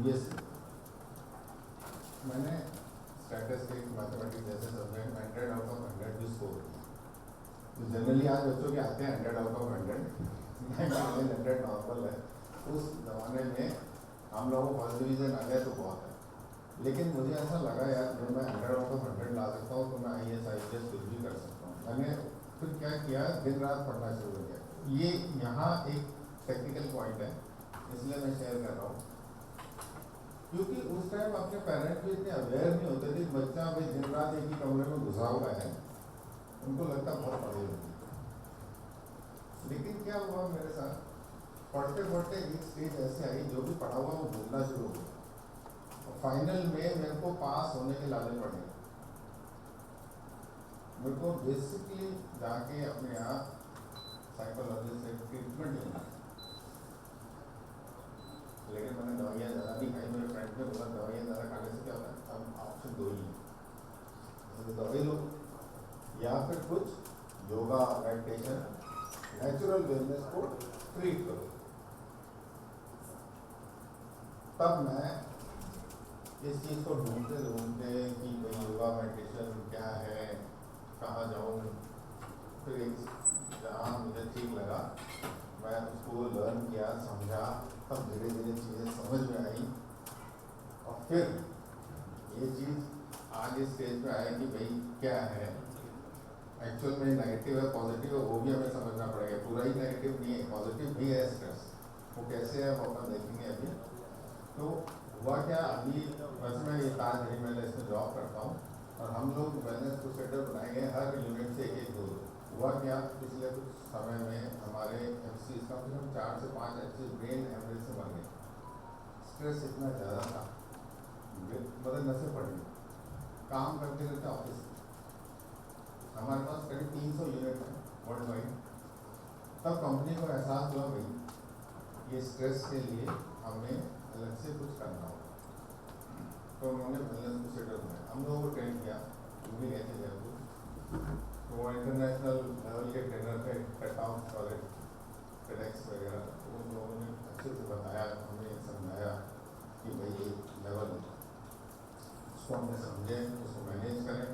Previously मैंने statistics mathematics जैसे subject में 100 आउट ऑफ 100 भी स्कोर किया। तो जनरली आज बच्चों के आते हैं 100 आउट ऑफ 100, 100 नॉर्मल है। उस ज़माने में हम लोगों को फर्स्ट डिवीज़न आ गया तो बहुत है, लेकिन मुझे ऐसा लगा यार जब मैं 100 आउट ऑफ 100 ला सकता हूँ तो मैं IAS IPS कुछ भी कर सकता हूँ। मैंने फिर क्या किया, दिन रात पढ़ना शुरू किया। ये यहाँ एक टेक्निकल पॉइंट है, इसलिए मैं शेयर कर रहा हूँ, क्योंकि उस टाइम अपने पेरेंट्स भी इतने अवेयर नहीं होते थे। बच्चा भाई दिन रात एक ही कमरे में घुसा हुआ है, उनको लगता बहुत पढ़े होगी। लेकिन क्या हुआ मेरे साथ, पढ़ते पढ़ते एक स्टेज ऐसे आई जो भी पढ़ा हुआ वो भूलना शुरू हो गया। और फाइनल में मेरे को पास होने के लाले पड़े। मेरे को बेसिकली जाके अपने यहाँ साइकोलॉजिस्ट से ट्रीटमेंट लेना, लेकिन मैंने दवाइयाँ ज़्यादा नहीं खाई। मेरे फ्रेंड ने बोला दवाइयाँ ज़्यादा खाने से क्या होता है, अब ऑप्शन दो ही है, तो दवाई लो या फिर कुछ योगा मेडिटेशन नेचुरल वेलनेस को ट्रीट करो। तब मैं इस चीज़ को ढूंढते ढूंढते कि भाई योगा मेडिटेशन क्या है, कहाँ जाऊँ, फिर एक जहाँ मुझे ठीक लगा मैं उसको लर्न किया, समझा, तब धीरे धीरे चीज़ें समझ में आई। और फिर ये चीज़ आज इस स्टेज पे आए कि भाई क्या है एक्चुअल में, नेगेटिव है पॉजिटिव है वो भी हमें समझना पड़ेगा। पूरा ही नेगेटिव नहीं है, पॉजिटिव भी है स्ट्रेस। वो कैसे है वो अपन देखेंगे अभी। तो हुआ क्या, अभी वैसे मैं ये ताज हरी महल इसमें जॉब करता हूँ और हम लोग वेलनेस क्रूसेडर बनाएंगे हर यूनिट से एक दो। हुआ क्या, पिछले कुछ समय में हमारे FC का 4 से 5 FC ब्रेन हेमरेज से मर गए। स्ट्रेस इतना ज़्यादा था, मतलब नशे पड़ गई। काम करते करते ऑफिस, हमारे पास करीब 300 यूनिट है वर्ल्ड वाइड। तब कंपनी को एहसास हुआ भाई ये स्ट्रेस के लिए हमें अलग से कुछ करना होगा। तो उन्होंने वेलनेस क्रूसेडर बनाया, हम लोगों को ट्रेन किया, वो भी गए थे जयपुर। तो वो इंटरनेशनल लेवल के ट्रेनर थे, कटआउट वाले टेडेक्स वगैरह। तो उन लोगों ने अच्छे से बताया, हमें समझाया कि भाई ये लेवल उसको हमने समझे, उसको मैनेज करें,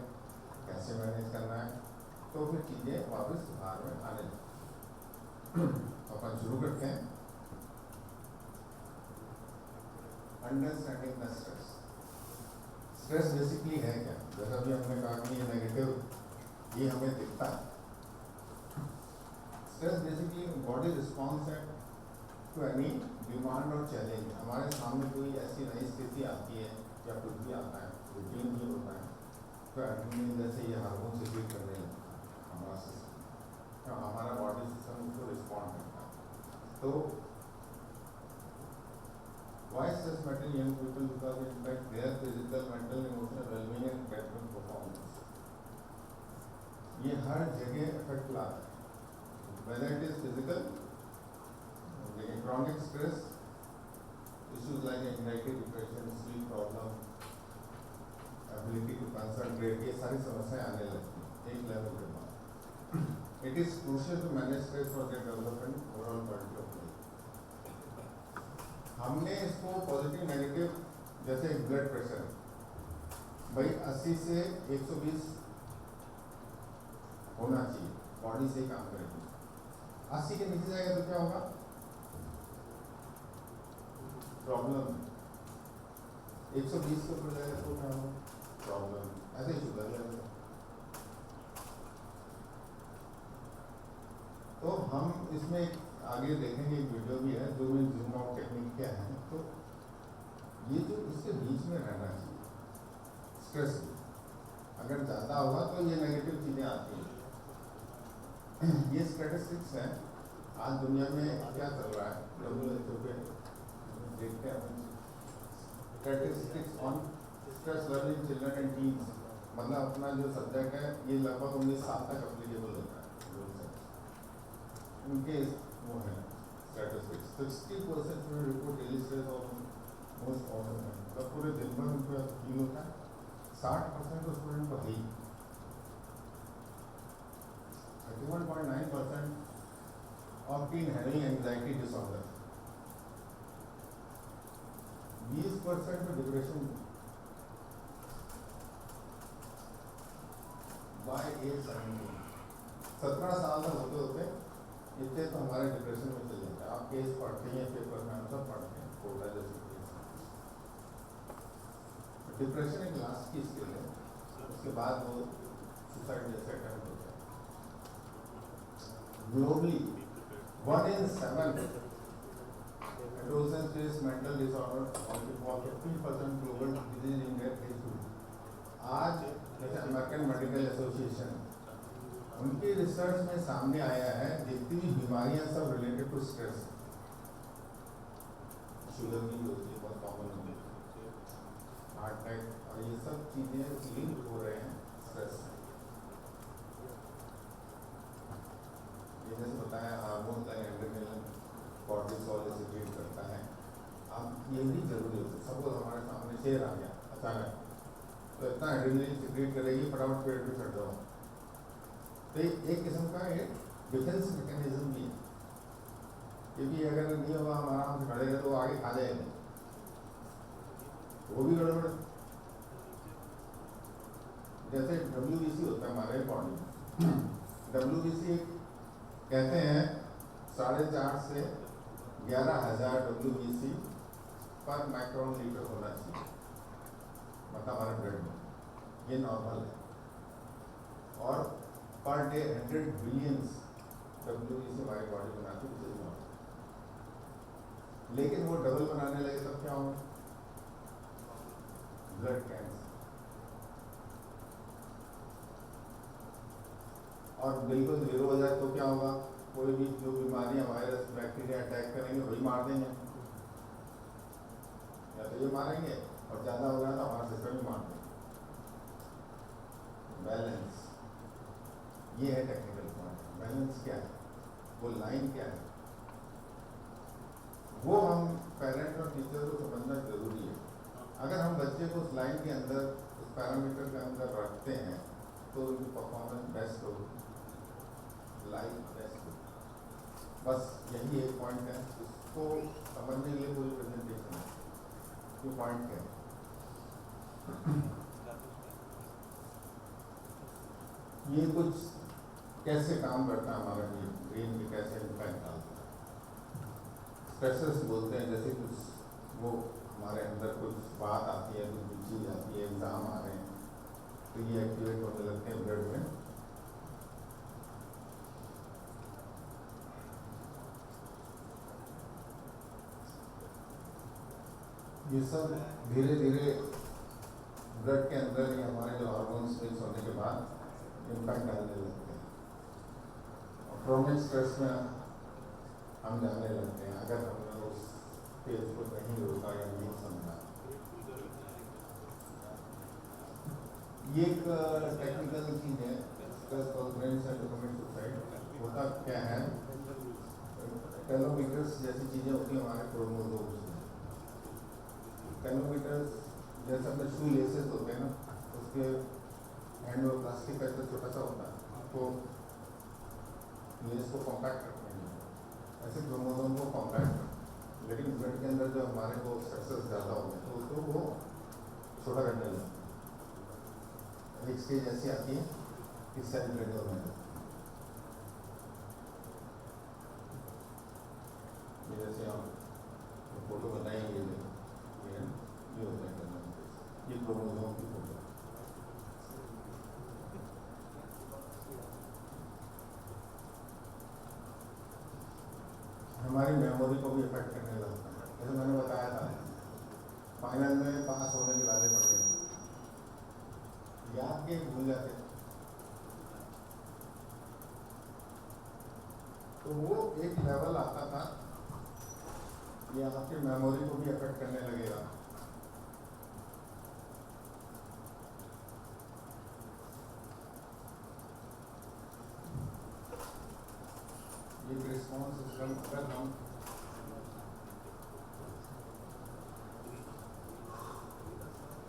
कैसे मैनेज करना है। तो फिर चीज़ें वापस सुधार में आने लगी। अपन शुरू करते हैं। Understanding the stress. Stress basically है क्या, जैसा भी हमने कहा कि ये नेगेटिव ये हमें दिखता है। स्ट्रेस बेसिकली बॉडी रिस्पॉन्स है टू एनी डिमांड और चैलेंज। हमारे सामने कोई ऐसी नई स्थिति आती है या कुछ भी आता है, रूटीन भी होता है, तो एडमिन जैसे ये हार्मोन सिक्रीट कर रहे हैं हमारा सिस्टम, तो हमारा बॉडी सिस्टम उसको रिस्पॉन्ड करता है। तो why stress matter young people, because it affects their physical, mental, emotional well-being and academic performance. ये हर जगह इफेक्ट लाता है, whether it is physical, chronic stress, issues like anxiety, depression, sleep problem, ability to concentrate, ये सारी समस्याएं आने लगती हैं एक लेवल के बाद। It is crucial to manage stress for their development, overall quality of life। हमने इसको पॉजिटिव नेगेटिव, जैसे ब्लड प्रेशर भाई 80 से 120 होना चाहिए, बॉडी से ही काम करेगी। 80 के नीचे जाएगा तो क्या होगा, प्रॉब्लम। 120 के ऊपर जाएगा तो क्या होगा, प्रॉब्लम। ऐसे ही शुगर लेवल। तो हम इसमें आगे देखेंगे, एक वीडियो भी है जो में जूम आउट टेक्निक क्या है। तो ये जो इसके बीच में रहना चाहिए, स्ट्रेस अगर ज़्यादा होगा तो ये नेगेटिव चीज़ें आती हैं। ये स्टैटिस्टिक्स हैं, आज दुनिया में क्या चल रहा है, WHO पे देखते हैं statistics on stress learning children and teens. मतलब अपना जो सब्जेक्ट है ये लगभग 19 साल तक अप्लीकेबल होता है। उनके वो है स्टैटिस्टिक्स, 60% में रिपोर्ट डेली स्ट्रेस और मोस्ट कॉमन है, मतलब पूरे दिन भर उनको फील होता है। 60% तो स्टूडेंट को ही, 31.9% of tin having anxiety disorder. 20% में डिप्रेशन बाय एज 17, 17 साल तक होते होते इतने तो हमारे डिप्रेशन में चले जाते हैं। आप केस पढ़ते हैं पेपर में, हम सब पढ़ते हैं, कोटा जैसे केस। डिप्रेशन एक लास्ट की स्टेज है, उसके बाद वो सुसाइड जैसे अटेम्प्ट होता है। Globally 1 in 7 adolescents face mental disorder, और 15% global disease in their age group। आज जैसे अमेरिकन मेडिकल एसोसिएशन, उनके रिसर्च में सामने आया है जितनी भी बीमारियां सब रिलेटेड टू स्ट्रेस, शुगर की होती है बहुत कॉमन होती है, हार्ट अटैक, और ये सब चीजें लिंक हो रहे हैं स्ट्रेस से। ये जैसे बताया हार्मोन का एंड्रोजन कॉर्टिसोल सिक्रीट करता है। अब ये भी जरूरी होता है। सपोज हमारे सामने शेर आ गया अचानक, तो इतना एंड्रोजन सिक्रीट करेगी, फटाफट पेड़ पे चढ़ जाओ। तो एक किस्म का एक डिफेंस मैकेनिज्म भी है, क्योंकि अगर नहीं होगा हम आराम से खड़े रहे तो वो आगे खा जाएंगे, वो भी गड़बड़। जैसे WBC होता है हमारे बॉडी में, WBC कहते हैं 4.5 से 11,000 WBC पर माइक्रोन लीटर होना चाहिए, मतलब हमारे ब्लड में, ये नॉर्मल है। और पर डे 100 बिलियंस WBC हमारी बॉडी बनाती है, लेकिन वो डबल बनाने लगे तब क्या होगा? Blood cancer. और बिल्कुल 0 हो जाए तो क्या होगा? कोई भी जो बीमारियां वायरस बैक्टीरिया अटैक करेंगे वही मार देंगे, या तो ये मारेंगे, और ज्यादा हो गया तो हमारा सिस्टम ही मार देंगे। बैलेंस, ये है टेक्निकल पॉइंट। बैलेंस क्या है, वो लाइन क्या है, वो हम पेरेंट्स और टीचर को समझना जरूरी है। अगर हम बच्चे को उस लाइन के अंदर, उस पैरामीटर के अंदर रखते हैं तो उनकी परफॉर्मेंस बेस्ट होगी, लाइफ बेस्ट होगी। बस यही एक पॉइंट है, उसको समझने के लिए पूरी प्रेजेंटेशन है कि पॉइंट क्या है। ये कुछ कैसे काम करता है हमारा ब्रेन में, कैसे इम्पैक्ट डालता है। स्ट्रेसेस बोलते हैं, जैसे कुछ वो हमारे अंदर कुछ बात आती है, कुछ चीज आती है, एग्जाम आ रहे हैं तो ये एक्टिवेट होने लगते हैं ब्लड में। ये सब धीरे धीरे ब्लड के अंदर ये हमारे जो हार्मोन्स मिक्स होने के बाद इम्पैक्ट डालने लगते हैं, और क्रोनिक स्ट्रेस में हम जाने लगते हैं अगर हमने उस स्टेज को नहीं रोका या नहीं समझा। ये एक टेक्निकल चीज है, सुसाइड होता क्या है, टेलोमीटर्स जैसी चीजें होती हैं हमारे क्रोमोसोम्स में। टेलोमीटर्स जैसे अपने शू लेसेस होते हैं ना, उसके एंड में प्लास्टिक का छोटा सा होता है, तो लेस को कॉम्पैक्ट रखते हैं, ऐसे क्रोमोसोम को कॉम्पैक्ट रखते हैं। लेकिन ब्लड के अंदर जो हमारे को सक्सेस ज़्यादा होते हैं तो उसको वो छोटा करने लगता है। एक स्टेज ऐसी आती है कि सेल ब्लड होने लगता है। जैसे हम फोटो बनाएंगे, ये होता है, ये क्रोमोसोम की फोटो। हमारी मेमोरी को भी इफेक्ट करने लगता है। जैसे मैंने बताया था, फाइनल में पास होने के लाले पड़ गए, याद के भूल जाते, तो वो एक लेवल आता था, ये आपकी मेमोरी को भी इफेक्ट करने लगेगा। ये रिस्पॉन्स सिस्टम अगर हम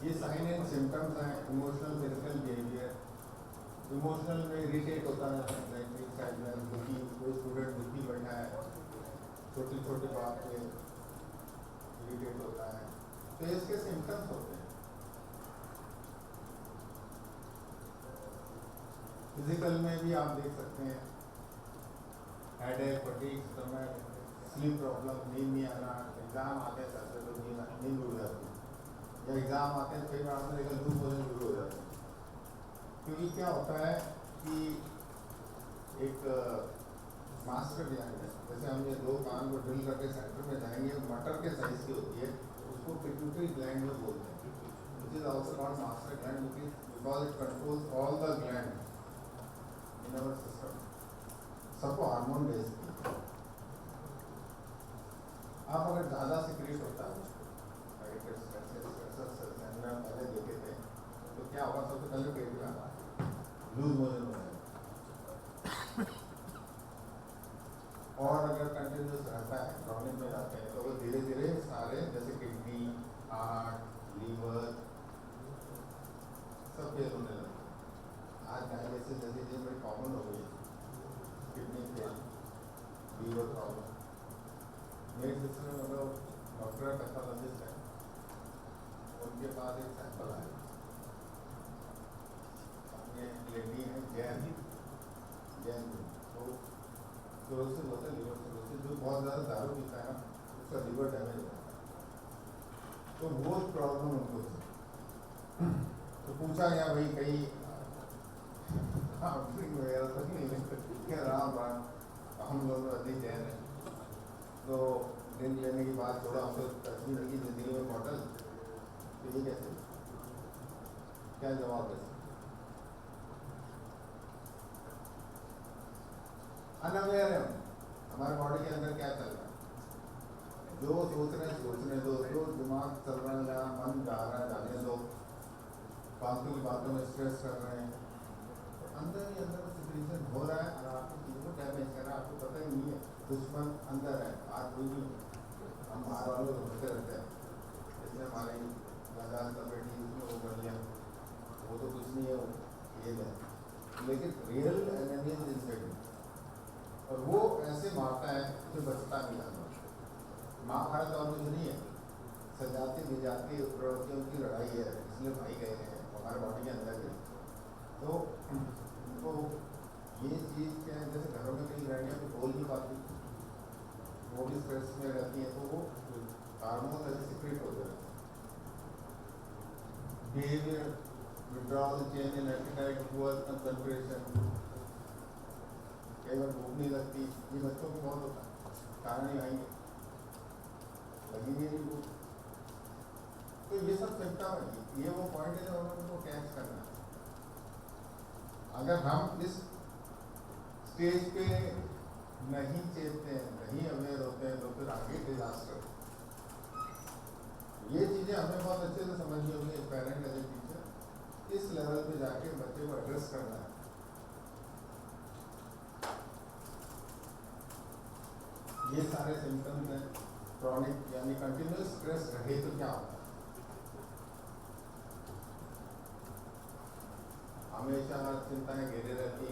ये साइन एंड सिम्टम्स हैं इमोशनल फिजिकल बिहेवियर। इमोशनल में इरिटेट होता है, दुखी, कोई स्टूडेंट दुखी बैठा है, छोटी छोटी बात पे इरिटेट होता है, तो इसके सिम्टम्स होते हैं। फिजिकल में भी आप देख सकते हैं, headache, fatigue, stomach, sleep problem, नींद नहीं आना, एग्जाम आते हैं सबसे तो नींद उड़ जाती है, या एग्जाम आते हैं कई बार में लेकर लूज मोशन शुरू हो जाते हैं। क्योंकि क्या होता है कि एक मास्टर ग्लैंड है, जैसे हम ये दो कान को ड्रिल करके सेंटर में जाएंगे, मटर के साइज की होती है, उसको पिट्यूटरी ग्लैंड में बोलते हैं, which is also called master gland, because it controls all the gland in our system, सबको हार्मोन बेस्ड। आप अगर ज़्यादा सिक्रेट होता है पहले देखे थे तो क्या होगा, सबसे पहले पेट में लूज मोशन हो जाएगा, और अगर कंटिन्यूस रहता है, क्रॉनिक में जाते हैं, तो वो धीरे धीरे सारे जैसे किडनी, हार्ट, लीवर सब फेल होने लगते हैं। आज डायलिसिस जैसी चीज़ बड़ी कॉमन हो गई है, किडनी फेल, लीवर प्रॉब्लम। मेरे सिस्टर में मतलब डॉक्टर पैथोलॉजिस्ट है, उनके पास एक सैंपल आया, अपने लेडी है जैन तो सिरोसिस होता है, लीवर सिरोसिस, जो बहुत ज़्यादा दारू पीता है ना उसका लीवर डैमेज होता है, तो वो प्रॉब्लम उनको थी। तो पूछा गया भाई कहीं ड्रिंक वगैरह तो नहीं है, क्या राम हम लोग अधिक जैन है, तो ड्रिंक लेने के बाद थोड़ा हमसे तस्वीर लगी जिंदगी में बॉटल, तो ये कैसे, क्या जवाब है? अनअवेयर है हमारे बॉडी के अंदर क्या चल रहा है, जो सोचने दो, जो दिमाग चल रहा है, जहाँ मन जा रहा है जाने दो, फालतू की बातों में स्ट्रेस कर रहे हैं, तो अंदर ही अंदर सिचुएशन हो रहा है और आपकी चीज़ों को डैमेज कर रहा है, आपको पता ही नहीं है, दुश्मन अंदर है, आज कोई भी हम बाहर वालों को होते रहते हैं, इसलिए हमारी दादा का बेटी उसमें वो कर लिया, वो तो कुछ नहीं है, वो ये है, लेकिन रियल एनिमी इंसाइड, और वो ऐसे मारता है जो बचता नहीं आता। महाभारत और कुछ नहीं है, सजाती विजाती प्रवृत्तियों की लड़ाई है, इसलिए भाई गए हैं हमारे बॉडी के अंदर के, तो उनको ये चीज़ क्या है, जैसे घरों में कई लड़ाइयाँ तो बोल नहीं पाती, वो भी स्ट्रेस में रहती है, तो वो हार्मोन ऐसे सीक्रेट हो जाते हैं। Behaviour withdrawal, change in appetite, poor concentration, कई बार भूख नहीं लगती, ये बच्चों को बहुत होता है, कारण ही आएंगे लगी नहीं भूख, तो ये सब सिम्टम है, ये वो पॉइंट है जो उनको कैच करना है। अगर हम इस स्टेज पे नहीं चेतते हैं, नहीं अवेयर होते हैं, तो फिर आगे डिजास्टर। ये चीज़ें हमें बहुत अच्छे से समझनी होगी, पेरेंट एज ए टीचर, इस लेवल पे जाके बच्चे को एड्रेस करना है। ये सारे सिम्टम्स हैं क्रॉनिक, यानी कंटिन्यूस स्ट्रेस रहे तो क्या होता है, हमेशा चिंताएं घेरे रहती,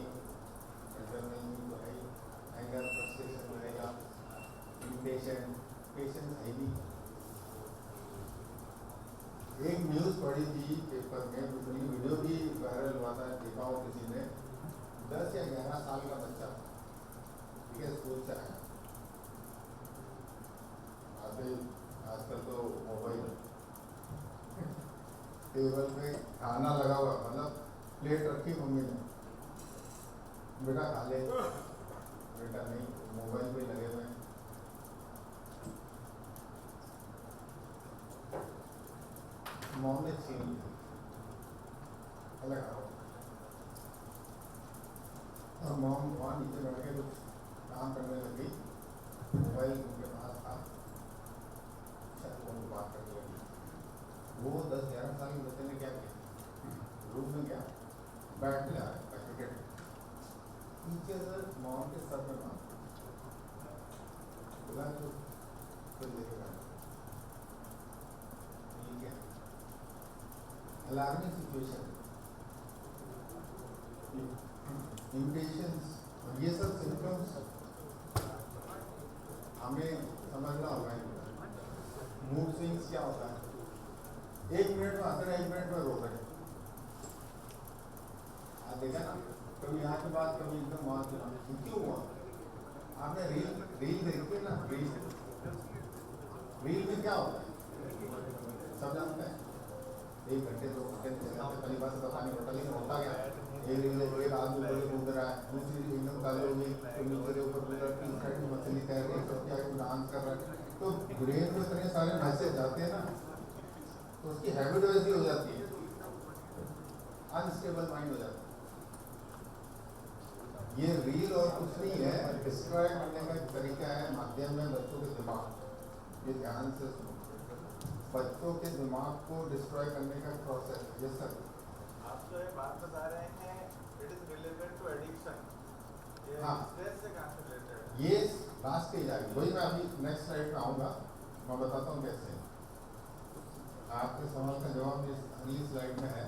टेंशन नहीं तो है, एंगर फ्रस्ट्रेशन रहेगा, इम्पेशेंट, पेशेंस है नहीं। एक न्यूज़ पढ़ी थी पेपर में, दूसरी वीडियो भी वायरल हुआ था, देखा हो किसी ने, 10 या 11 साल का बच्चा, ठीक है, स्कूल से आया, आजकल तो मोबाइल टेबल पे खाना लगा हुआ, मतलब प्लेट रखी मम्मी ने, बेटा खा ले, बेटा नहीं, मोबाइल पे लगे हुए हैं। मॉम ने छीन ली, अलग आओ, और मॉम वहाँ नीचे बैठ के कुछ काम करने लगी, मोबाइल उनके पास था, शायद बात करने लगी। वो 10-11 साल के बच्चे ने क्या किया, रूम में क्या बैठ लिया क्रिकेट, नीचे से मॉम के सर में मार बोला तो फिर देखेगा, ठीक है, अलार्मिंग सिचुएशन, इम्पेशेंस, और ये सब सिम्टम्स हमें समझना होगा। मूड स्विंग्स क्या होता है, 1 मिनट में आते हैं, 1 मिनट में रो रहे। आप देखा ना, कभी यहाँ की बात, कभी एकदम वहाँ की बात, क्यों हुआ? आपने रील देखी है ना, रील में क्या होता है सब जानते हैं। 1 घंटे 2 घंटे चले जाते, पहली बात तो पानी बोतल ही होता क्या, एक आदमी ऊपर कूद रहा है, दूसरी एकदम चालू हो गई तो नीचे के ऊपर कूद रहा है, तीन साइड में मछली तैर रही है, चौथी आगे डांस कर रहा है। तो ब्रेन में इतने सारे मैसेज जाते हैं ना, तो उसकी हैबिट वैसी हो जाती है, अनस्टेबल माइंड हो जाता है। ये रील और कुछ नहीं है, डिस्ट्रॉय करने का एक तरीका है, माध्यम में बच्चों के दिमाग। ये ध्यान से सुनो, बच्चों के दिमाग को डिस्ट्रॉय करने का प्रोसेस। ये सर आप जो ये बात बता रहे हैं, it is related to addiction. ये हाँ, स्ट्रेस से कहाँ से रिलेटेड है? ये लास्ट स्टेज आ गई, वही मैं अभी नेक्स्ट स्लाइड पे आऊँगा, मैं बताता हूँ कैसे। आपके सवाल का जवाब इस अगली स्लाइड में है।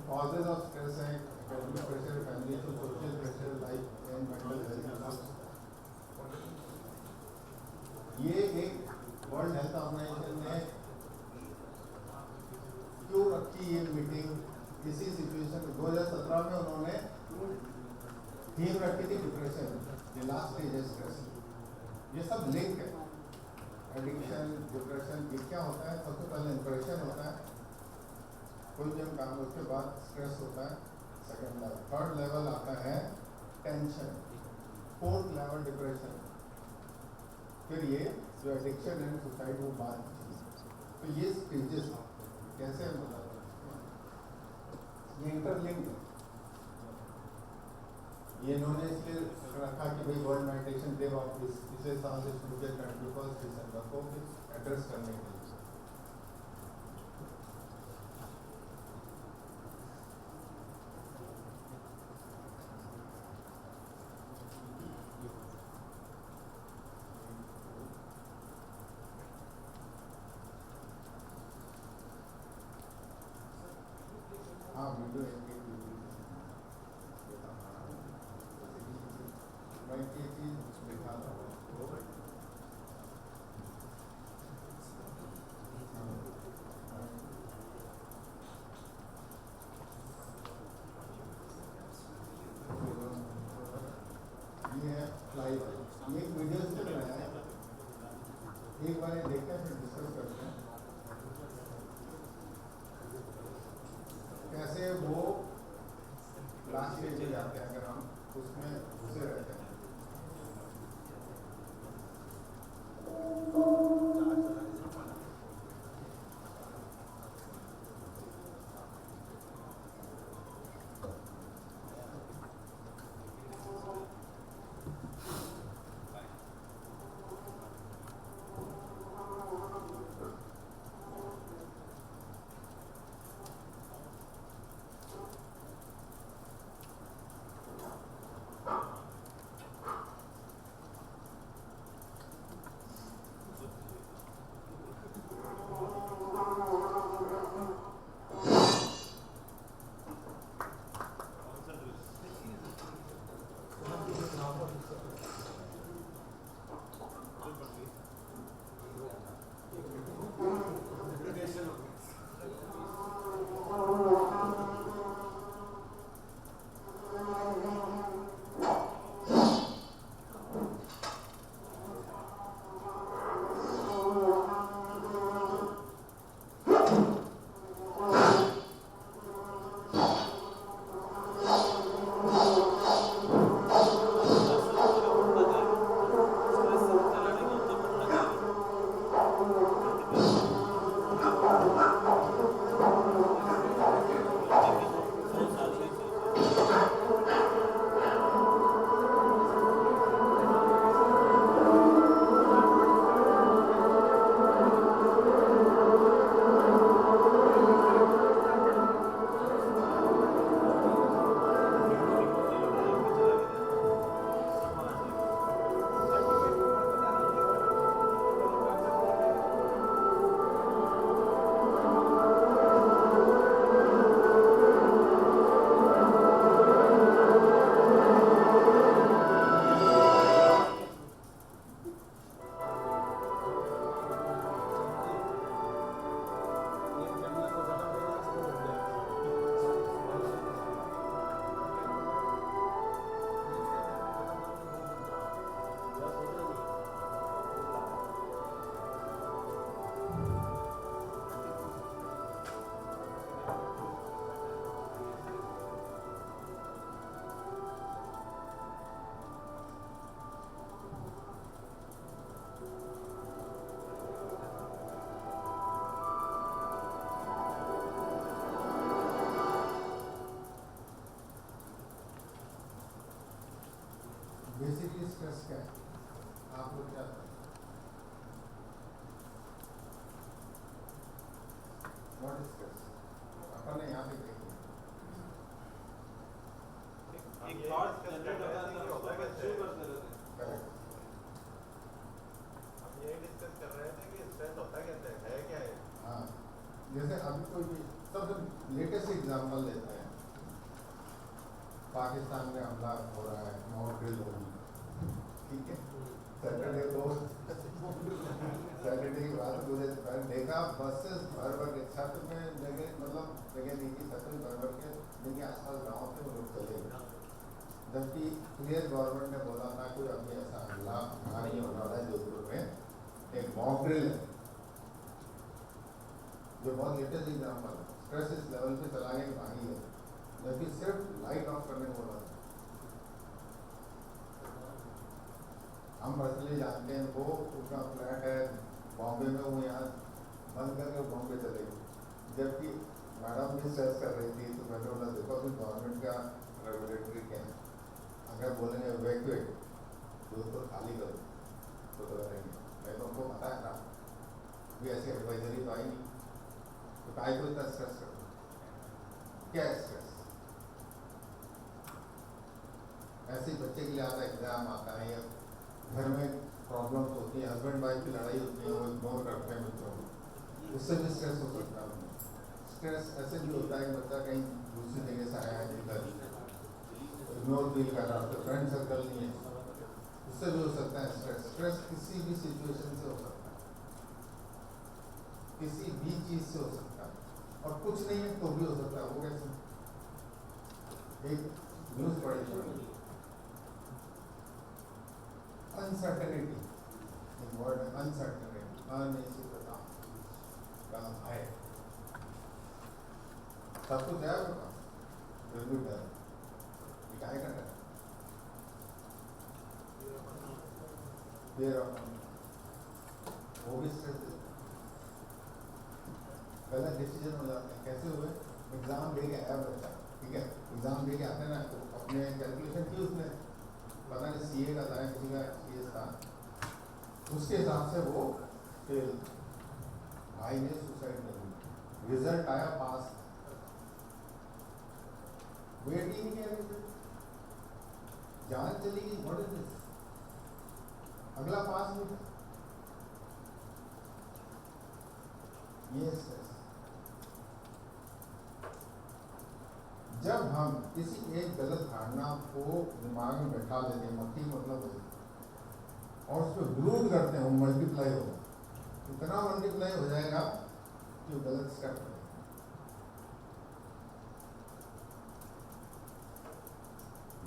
कॉजेज ऑफ स्ट्रेस है academic pressure, family issue, social pressure, life and mental health. ये एक वर्ल्ड हेल्थ ऑर्गेनाइजेशन ने क्यों रखी ये मीटिंग, इसी सिचुएशन में 2017 में उन्होंने थीम रखी थी डिप्रेशन, ये लास्ट स्टेज है स्ट्रेस। ये सब लिंक है, एडिक्शन, डिप्रेशन। ये क्या होता है? सबसे पहले इंप्रेशन होता है, कोई भी हम काम, उसके बाद स्ट्रेस होता है, सेकंड लेवल। थर्ड लेवल आता है टेंशन, फोर्थ लेवल डिप्रेशन, फिर ये जो एडिक्शन एंड सुसाइड वो बात। तो ये स्टेजेस कैसे ये इंटरलिंक है। ये इन्होंने इसलिए रखा कि भाई वर्ल्ड मेडिटेशन डे वापस पिछले साल से शुरू किया 21 दिसंबर को एड्रेस करने के लिए। हाँ, वीडियो दिखा था। ये है लाइव, ये एक वीडियो से बनाया है, एक बार ये देखते हैं फिर डिस्कस करते हैं कैसे वो लास्ट स्टेज में जाते हैं अगर हम उसमें घुसे रहते हैं। स्ट्रेस क्या है? आप लोग क्या व्हाट इज स्ट्रेस? अपन ने यहाँ पे देखिए एक थॉट जनरेट होता है तो उसको परस्यू करते रहते हैं। करेक्ट। हम यही डिस्कस कर रहे थे कि स्ट्रेस होता कैसे है क्या है। हाँ, जैसे अभी कोई भी सबसे लेटेस्ट एग्जाम्पल लेते हैं, पाकिस्तान में हमला हो रहा है, मॉक ड्रिल होगी, ठीक है, सैटरडे को सैटरडे की बात मुझे देखा बसेस भर भर के छत में लगे, मतलब जगह नहीं थी, छत में भर भर के जिनके आसपास गाँव थे वो लोग चले गए, जबकि क्लियर गवर्नमेंट ने बोला था कोई अभी ऐसा हमला वहाँ नहीं होने वाला है। जोधपुर में एक मॉक ड्रिल है जो बहुत लेटेस्ट एग्जाम्पल है, स्ट्रेस इस लेवल पे चला गया कि भागी है, जबकि सिर्फ लाइट ऑफ करने को बोला था। हम पर्सनली जानते हैं, वो उसका फ्लैट है बॉम्बे में, वो यहाँ बंद करके बॉम्बे चले गए, जबकि मैडम भी स्ट्रेस कर रही थी। तो मैंने बोला देखो अभी गवर्नमेंट का रेगुलेटरी क्या है, अगर बोलेंगे इवैक्यूएट जोधपुर खाली करो तो करेंगे, मैं तो उनको पता है ना भी ऐसी एडवाइजरी तो आई नहीं, तो काय को इतना स्ट्रेस कर दो, क्या स्ट्रेस? ऐसे ही बच्चे के लिए आता एग्जाम आता है, या घर में प्रॉब्लम्स होती है, हस्बैंड वाइफ की लड़ाई होती है, वो इग्नोर करते हैं बच्चों को, उससे भी स्ट्रेस हो सकता है। स्ट्रेस ऐसे भी होता है कि बच्चा कहीं दूसरी जगह से आया है, इधर इग्नोर फील कर रहा है, फ्रेंड सर्कल नहीं है, उससे भी हो सकता है स्ट्रेस। स्ट्रेस किसी भी सिचुएशन से हो सकता है, किसी भी चीज से हो सकता है, और कुछ नहीं है तो भी हो सकता है। वो कैसे? एक न्यूज पढ़ी थी, अनसर्टेनिटी, वर्ड अनसर्टेनिटी, अनिश्चितता का भय, सब कुछ है आपके पास, फिर भी डर, ये काहे का डर? फिर वो भी स्ट्रेस देता है, पहला डिसीजन हो जाते हैं। कैसे हुए? एग्जाम दे के आया बच्चा, ठीक है, एग्जाम दे के आते हैं ना, तो अपने कैलकुलेशन की उसने, पता नहीं सीए का था किसी का सीएस था, उसके हिसाब से वो फेल, भाई ने सुसाइड कर ली, रिजल्ट आया पास, वेट ही नहीं किया रिजल्ट, जान चली गई, व्हाट इज दिस, अगला पास नहीं था। ये स्ट्रेस। जब हम किसी एक गलत धारणा को दिमाग में बैठा लेते हैं, मक्खी मतलब होती, और उस पर ग्रूड करते हैं, वो मल्टीप्लाई होगा, इतना मल्टीप्लाई हो जाएगा कि वो गलत स्टेप करेगा।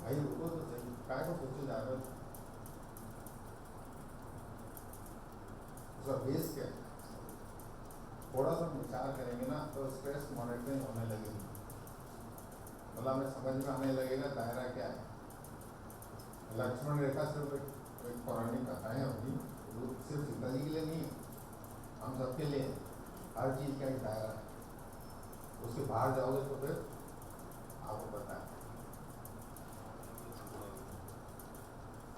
भाई रुको तो सही, काय को सोचे जा रहे हो? उसका बेस क्या है? थोड़ा सा विचार करेंगे ना तो स्ट्रेस मॉनिटरिंग होने लगेगी, मतलब हमें समझ में आने लगेगा दायरा क्या है। लक्ष्मण रेखा सिर्फ एक पौराणिक कथा है अपनी, वो सिर्फ सीता जी के लिए नहीं है, हम सबके लिए हर चीज का एक दायरा है, उसके बाहर जाओगे तो फिर आपको पता है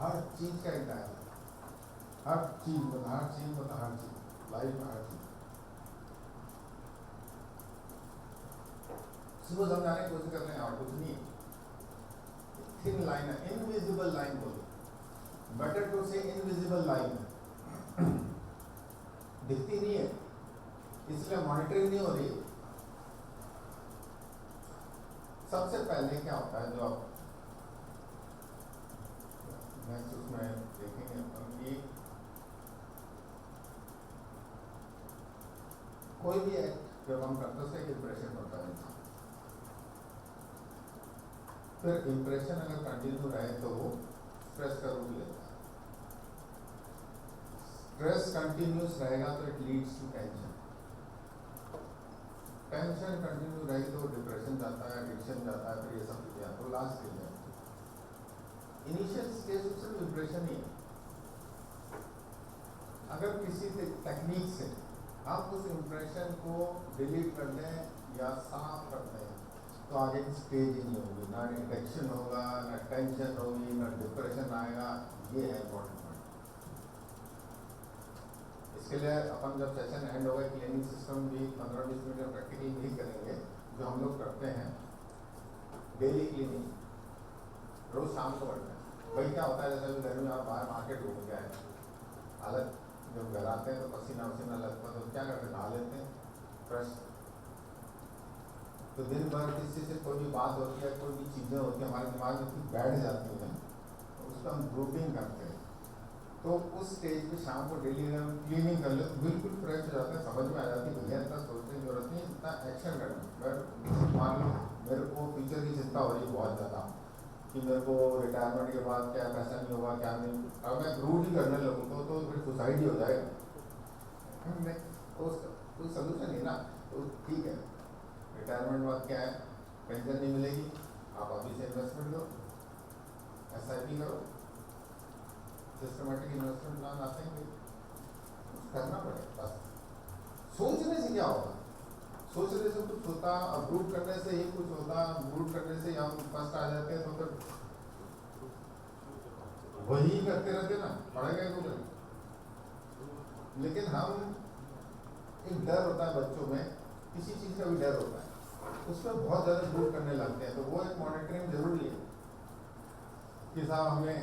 हर चीज का एक दायरा है, हर चीज मतलब हर चीज मतलब हर चीज, लाइफ में हर चीज। सुबह समझाने की कोशिश कर रहे हैं, और कुछ नहीं, थिन लाइन है, इनविजिबल लाइन बोलो, बेटर टू से इनविजिबल लाइन, दिखती नहीं है इसलिए मॉनिटरिंग नहीं हो रही है। सबसे पहले क्या होता है, जो आप नेक्स्ट उसमें देखेंगे अपन कि कोई भी एक्ट जब हम करते हैं उसका एक इंप्रेशन होता है, फिर इंप्रेशन अगर कंटिन्यू रहे तो वो स्ट्रेस का रूप लेता है। स्ट्रेस कंटिन्यूस रहेगा तो it leads to tension, tension continue रहेगी तो डिप्रेशन जाता है, एडिक्शन जाता है, फिर ये सब चीजें तो लास्ट स्टेज है। इनिशियल स्टेज सिर्फ इंप्रेशन ही है। अगर किसी टेक्निक से हम उस इंप्रेशन को डिलीट कर दें या साफ कर दें तो आगे स्टेज ही नहीं होगी, ना एडिक्शन होगा, ना टेंशन होगी, ना डिप्रेशन आएगा। ये है इम्पोर्टेंट पॉइंट। इसके लिए अपन जब सेशन एंड होगा क्लीनिंग सिस्टम भी 15-20 मिनट में प्रैक्टिकली भी करेंगे, जो हम लोग करते हैं डेली क्लीनिंग रोज शाम को करते हैं। वही क्या होता है, जैसे अभी घर में आप बाहर मार्केट घूम के आए, हालत जब घर आते हैं तो पसीना वसीना लगता है, तो क्या करते हैं, नहा लेते हैं फ्रेश। तो दिन भर किसी से कोई भी बात होती है, कोई भी चीज़ें होती हैं हमारे दिमाग में कुछ बैठ जाती हैं, तो उसका हम ग्रुपिंग करते हैं। तो उस स्टेज पे शाम को डेली अगर हम क्लीनिंग कर ले तो बिल्कुल फ्रेश हो जाता है, समझ में आ जाती है भैया इतना सोचने की जरूरत नहीं, इतना एक्शन करना। अगर मान लो मेरे को फ्यूचर की चिंता हो रही है बहुत ज़्यादा कि मेरे को रिटायरमेंट के बाद क्या पैसा नहीं होगा, क्या नहीं, अब मैं रूट ही करने लगूँ तो फिर सुसाइड ही हो जाएगा। नहीं, तो उसका कोई सोल्यूशन नहीं ना। तो ठीक है, रिटायरमेंट बाद क्या है, पेंशन नहीं मिलेगी, आप अभी से इन्वेस्टमेंट करो, SIP करो, सिस्टमेटिक इन्वेस्टमेंट प्लान आते हैं, कुछ करना पड़ेगा। बस सोचने से क्या होगा, सोचने से कुछ होता, अप्रूव करने से ही कुछ होता, अप्रूव करने से हम फर्स्ट आ जाते हैं तो फिर वही करते रहते ना, पढ़ेगा ही कुछ। लेकिन हम एक डर होता है बच्चों में, किसी चीज़ का भी डर होता है, उसमें बहुत ज़्यादा दूर करने लगते हैं। तो वो एक मॉनिटरिंग जरूरी है कि साहब हमें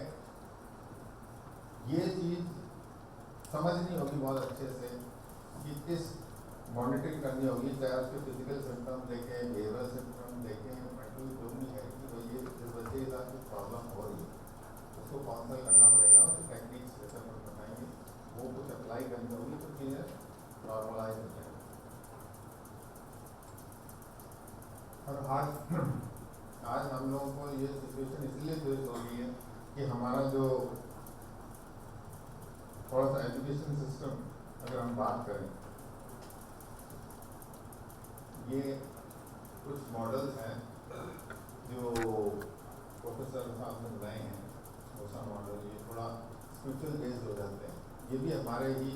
ये चीज़ समझनी होगी बहुत अच्छे से कि किस मॉनिटरिंग करनी होगी, चाहे उसके फिजिकल सिम्टम देखें, बिहेवियरल सिम्टम देखें, मेंटल जो भी है कि भाई ये जिस बच्चे के साथ कुछ प्रॉब्लम हो रही है उसको काउंसल करना पड़ेगा, और टेक्निक्स जैसे हम बताएंगे वो कुछ अप्लाई करनी होगी तो चीज़ें नॉर्मलाइज हो जाएगी। और आज हम लोगों को ये सिचुएशन इसलिए फेस हो रही है कि हमारा जो थोड़ा सा एजुकेशन सिस्टम अगर हम बात करें, ये कुछ मॉडल्स हैं जो प्रोफेसर साहब ने बनाए हैं, OSA मॉडल, ये थोड़ा स्पिरिचुअल बेस्ड हो जाते हैं। ये भी हमारे ही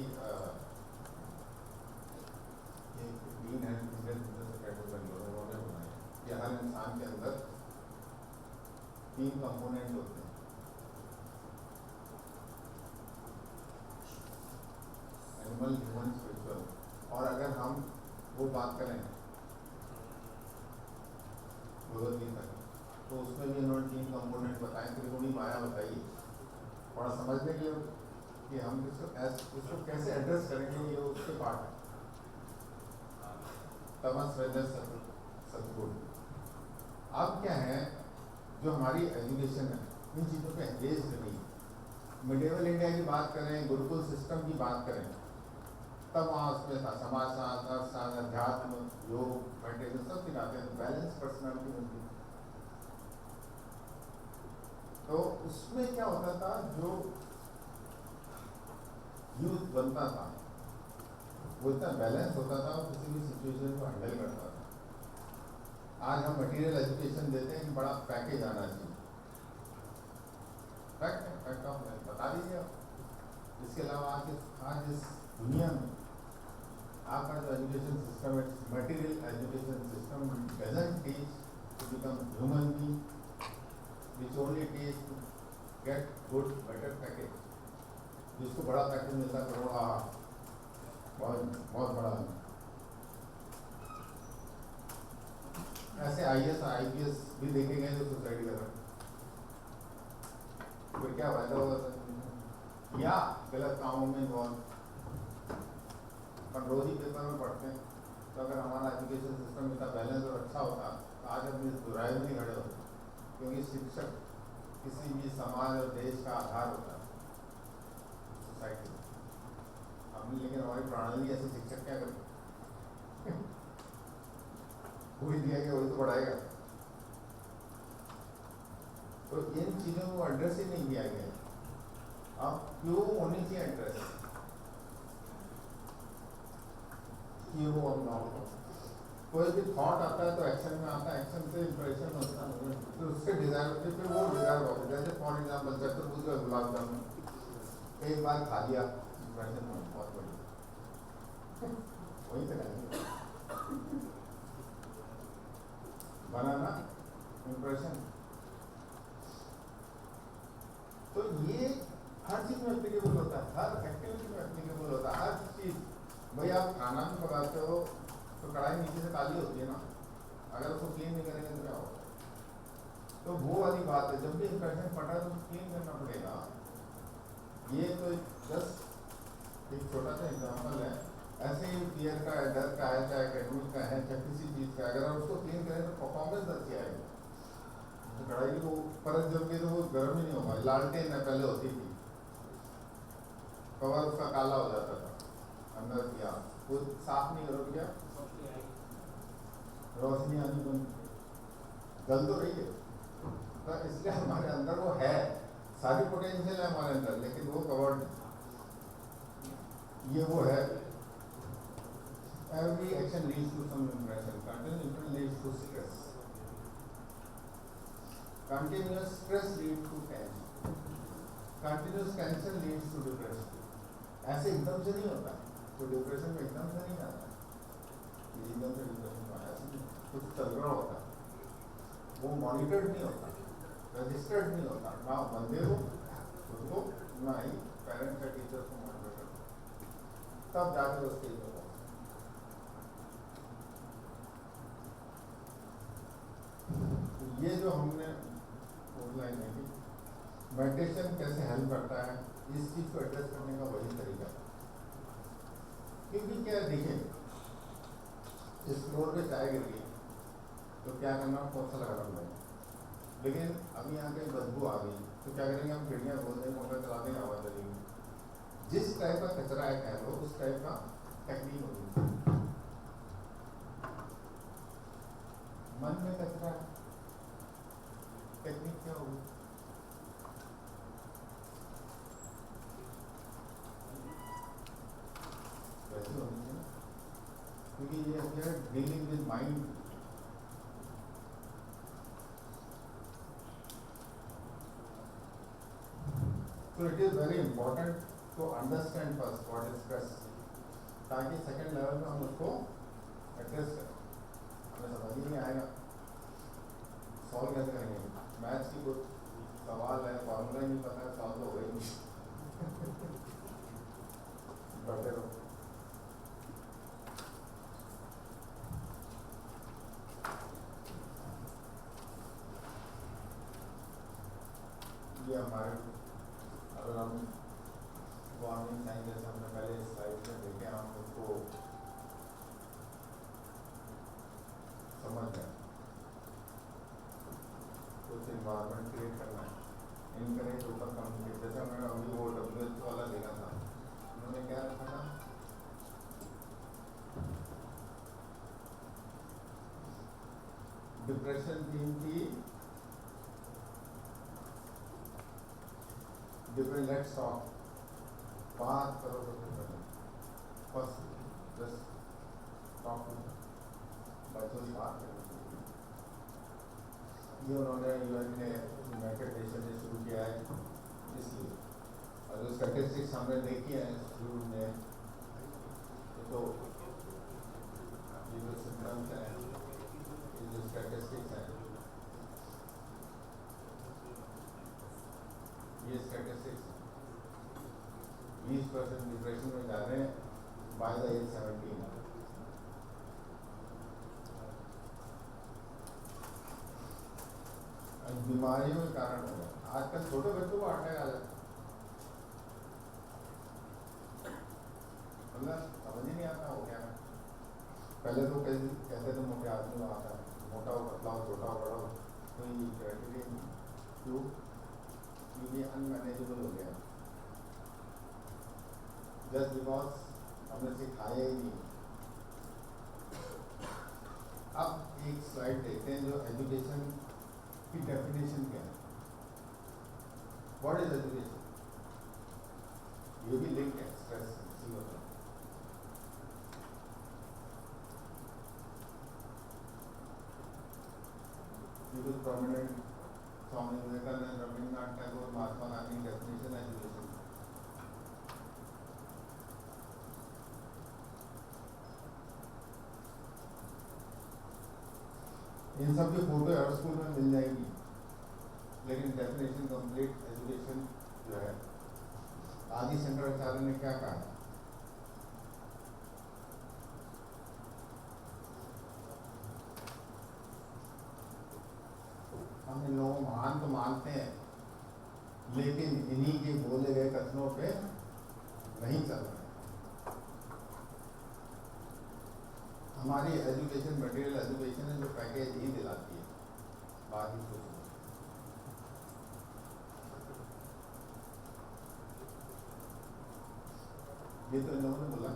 dean and Indian business academy Bengaluru ने बनाए कि हर इंसान के अंदर 3 कंपोनेंट होते हैं, एनिमल, ह्यूमन, स्पिरिचुअल। और अगर हम वो बात करें भगवदगीता की, तो उसमें भी उन्होंने 3 कंपोनेंट बताए, त्रिगुणी माया बताई, थोड़ा समझने के लिए कि हम इसको कैसे एड्रेस करेंगे, ये उसके पार्ट है। तमस, रजस, सत्गुण। अब क्या है, जो हमारी एजुकेशन है इन चीज़ों पे एंगेज नहीं। मिडिवल इंडिया की बात करें, गुरुकुल सिस्टम की बात करें, तब वहाँ उसमें था समाजशास्त्र, अर्थशास्त्र, अध्यात्म, योग, मेडिटेशन सब सिखाते हैं, बैलेंस पर्सनालिटी मिलती। तो उसमें क्या होता था, जो यूथ बनता था वो इतना बैलेंस होता था, वो किसी भी सिचुएशन को हैंडल करता था। आज हम मटेरियल एजुकेशन देते हैं कि बड़ा पैकेज आना चाहिए, फैक्ट ऑफ लाइफ बता दीजिए आप। इसके अलावा आज इस दुनिया में आपका जो एजुकेशन सिस्टम है, material education system doesn't teach to become human being, which only teach to get good better package. जिसको बड़ा पैकेज मिलता है करोड़ा, बहुत बड़ा है। ऐसे IAS IPS भी देखे गए जो सुसाइड कर रहे हैं, फिर क्या फायदा होगा, या गलत कामों में इन्वॉल्व। पर रोज ही पेपर में पढ़ते हैं, तो अगर हमारा एजुकेशन सिस्टम इतना बैलेंस और अच्छा होता तो आज हम इस बुराई में नहीं खड़े होते। क्योंकि शिक्षक किसी भी समाज और देश का आधार होता है, सोसाइटी। हमने लेकिन हमारी प्रणाली ऐसे शिक्षक क्या करते वही दिया गया वही तो पढ़ाएगा। तो इन चीज़ों को एड्रेस ही नहीं किया गया। अब क्यों होनी चाहिए एड्रेस, क्यों हम ना हो। कोई भी थॉट आता है तो एक्शन में आता है, एक्शन से इंप्रेशन होता है, फिर उससे डिजायर होती है, फिर वो डिजायर होता है। जैसे फॉर एग्जाम्पल चतुर्भुज का गुलाब जामुन एक बार खा लिया, इंप्रेशन बहुत बढ़िया वही तो बनाना इम्प्रेशन। तो ये हर चीज में एप्लीकेबल होता है, हर एक्टिविटी में एप्लीकेबल होता है, हर चीज। भाई आप खाना भी पकाते हो तो कढ़ाई नीचे से काली होती है ना, अगर उसको क्लीन नहीं करेंगे तो क्या होगा? तो वो वाली बात है, जब भी इम्प्रेशन पड़ा है तो क्लीन करना पड़ेगा। ये तो जस्ट एक छोटा सा एग्जाम्पल है। ऐसे ही फियर का है, डर का है, चाहे एकेडमिक का है, चाहे किसी चीज़ का, अगर आप उसको क्लीन करें तो परफॉर्मेंस अच्छी आएगी। तो कढ़ाई को परत जम गई तो वो गर्म ही नहीं होगा। लालटेन है पहले होती थी, कवर उसका काला हो जाता था, अंदर किया वो साफ नहीं करो क्या रोशनी आनी बंद, गल तो रही है। तो इसलिए हमारे अंदर वो है, सारी पोटेंशियल है हमारे अंदर, लेकिन वो कवर्ड ये वो है। Every action leads to some impression. Continuous impression leads to stress. Continuous stress leads to tension. Continuous tension leads to depression. ऐसे एकदम से नहीं होता, तो डिप्रेशन में एकदम से नहीं आता, एकदम से डिप्रेशन में ऐसे नहीं, कुछ चल रहा होता है, वो मॉनिटर्ड नहीं होता, रजिस्टर्ड नहीं होता, ना बंदे को खुद को, ना ही पेरेंट्स या टीचर्स को मॉनिटर करता, तब जाकर उस स्टेज पर। ये जो हमने ऑनलाइन है कि मेडिटेशन कैसे हेल्प करता है, इस चीज़ को एड्रेस करने का वही तरीका है। क्योंकि क्या देखिए, इस फ्लोर पे चाय गिर गई तो क्या करना, कौन सा लगा रहा है, लेकिन अभी यहाँ पे बदबू आ गई तो क्या करेंगे, हम खिड़कियाँ खोल देंगे, मोटर चला देंगे, आवाज़ लगेगी। जिस टाइप का कचरा है कह लो, उस टाइप का टेक्निक होगी। मन में कचरा है, टेक्निक क्या होगी? वैसे होनी चाहिए, क्योंकि ये dealing with mind. So it is very important to understand first what is stress, ताकि सेकंड लेवल में हम उसको एड्रेस करें। हमें समझ ही नहीं आएगा, सॉल्व कैसे करेंगे? मैथ्स की कुछ सवाल है, फॉर्मूला ही नहीं पता है, सॉल्व तो हो ही नहीं। बढ़ते रहो। ये हमारे, अगर हम वार्निंग साइन जैसे हमने पहले स्लाइड में देखे, हम उसको समझ गए। कुछ इन्वायरमेंट क्रिएट करना है, इनकरेक्ट ऊपर कम्युनिकेट, जैसे हमने अभी वो WHO वाला देखा था, उन्होंने क्या रखा था, डिप्रेशन थीम की, डिफरेंट लेट्स टॉक, बात करो सबसे पहले, फर्स्ट जस्ट टॉक टू, बच्चों से बात करनी चाहिए। ये उन्होंने यूएन ने मेडिटेशन से शुरू किया है, इसलिए और जो स्टैटिस्टिक्स हमने देखी है इंस्टीट्यूट में, तो ये जो सिम्टम्स हैं, ये जो स्टैटिस्टिक्स हैं, ये स्टैटिस्टिक्स 20% डिप्रेशन में जा रहे हैं बाय द एज 17। बीमारियों के कारण हो गया, आजकल छोटे बच्चों को अटैक आ जाता है, मतलब समझ ही नहीं आता वो क्या है। पहले तो कहते थे मोटे आदमी को आता है, मोटा हो, पतला हो, छोटा हो, बड़ा हो, कोई क्राइटेरिया नहीं। क्यों? क्योंकि अनमैनेजेबल हो गया, जस्ट बिकॉज हमने सिखाया ही नहीं। अब एक स्लाइड देखते हैं जो एजुकेशन की डेफिनेशन क्या है। What is education? ये भी लिंक है स्ट्रेस से, इसी को कुछ prominent Swami Vivekananda, Rabindranath Tagore, Mahatma Gandhi definition education. इन सब की फोटो हर स्कूल में मिल जाएगी, लेकिन डेफिनेशन कंप्लीट एजुकेशन जो है आदि शंकराचार्य ने क्या कहा, हम इन लोगों महान तो मानते हैं, लेकिन इन्हीं के बोले गए कथनों पे नहीं चल रहे। हमारी एजुकेशन मटेरियल एजुकेशन है जो पैकेज ही दिलाती है, बाकी कुछ नहीं। ये तो इन लोगों ने बोला।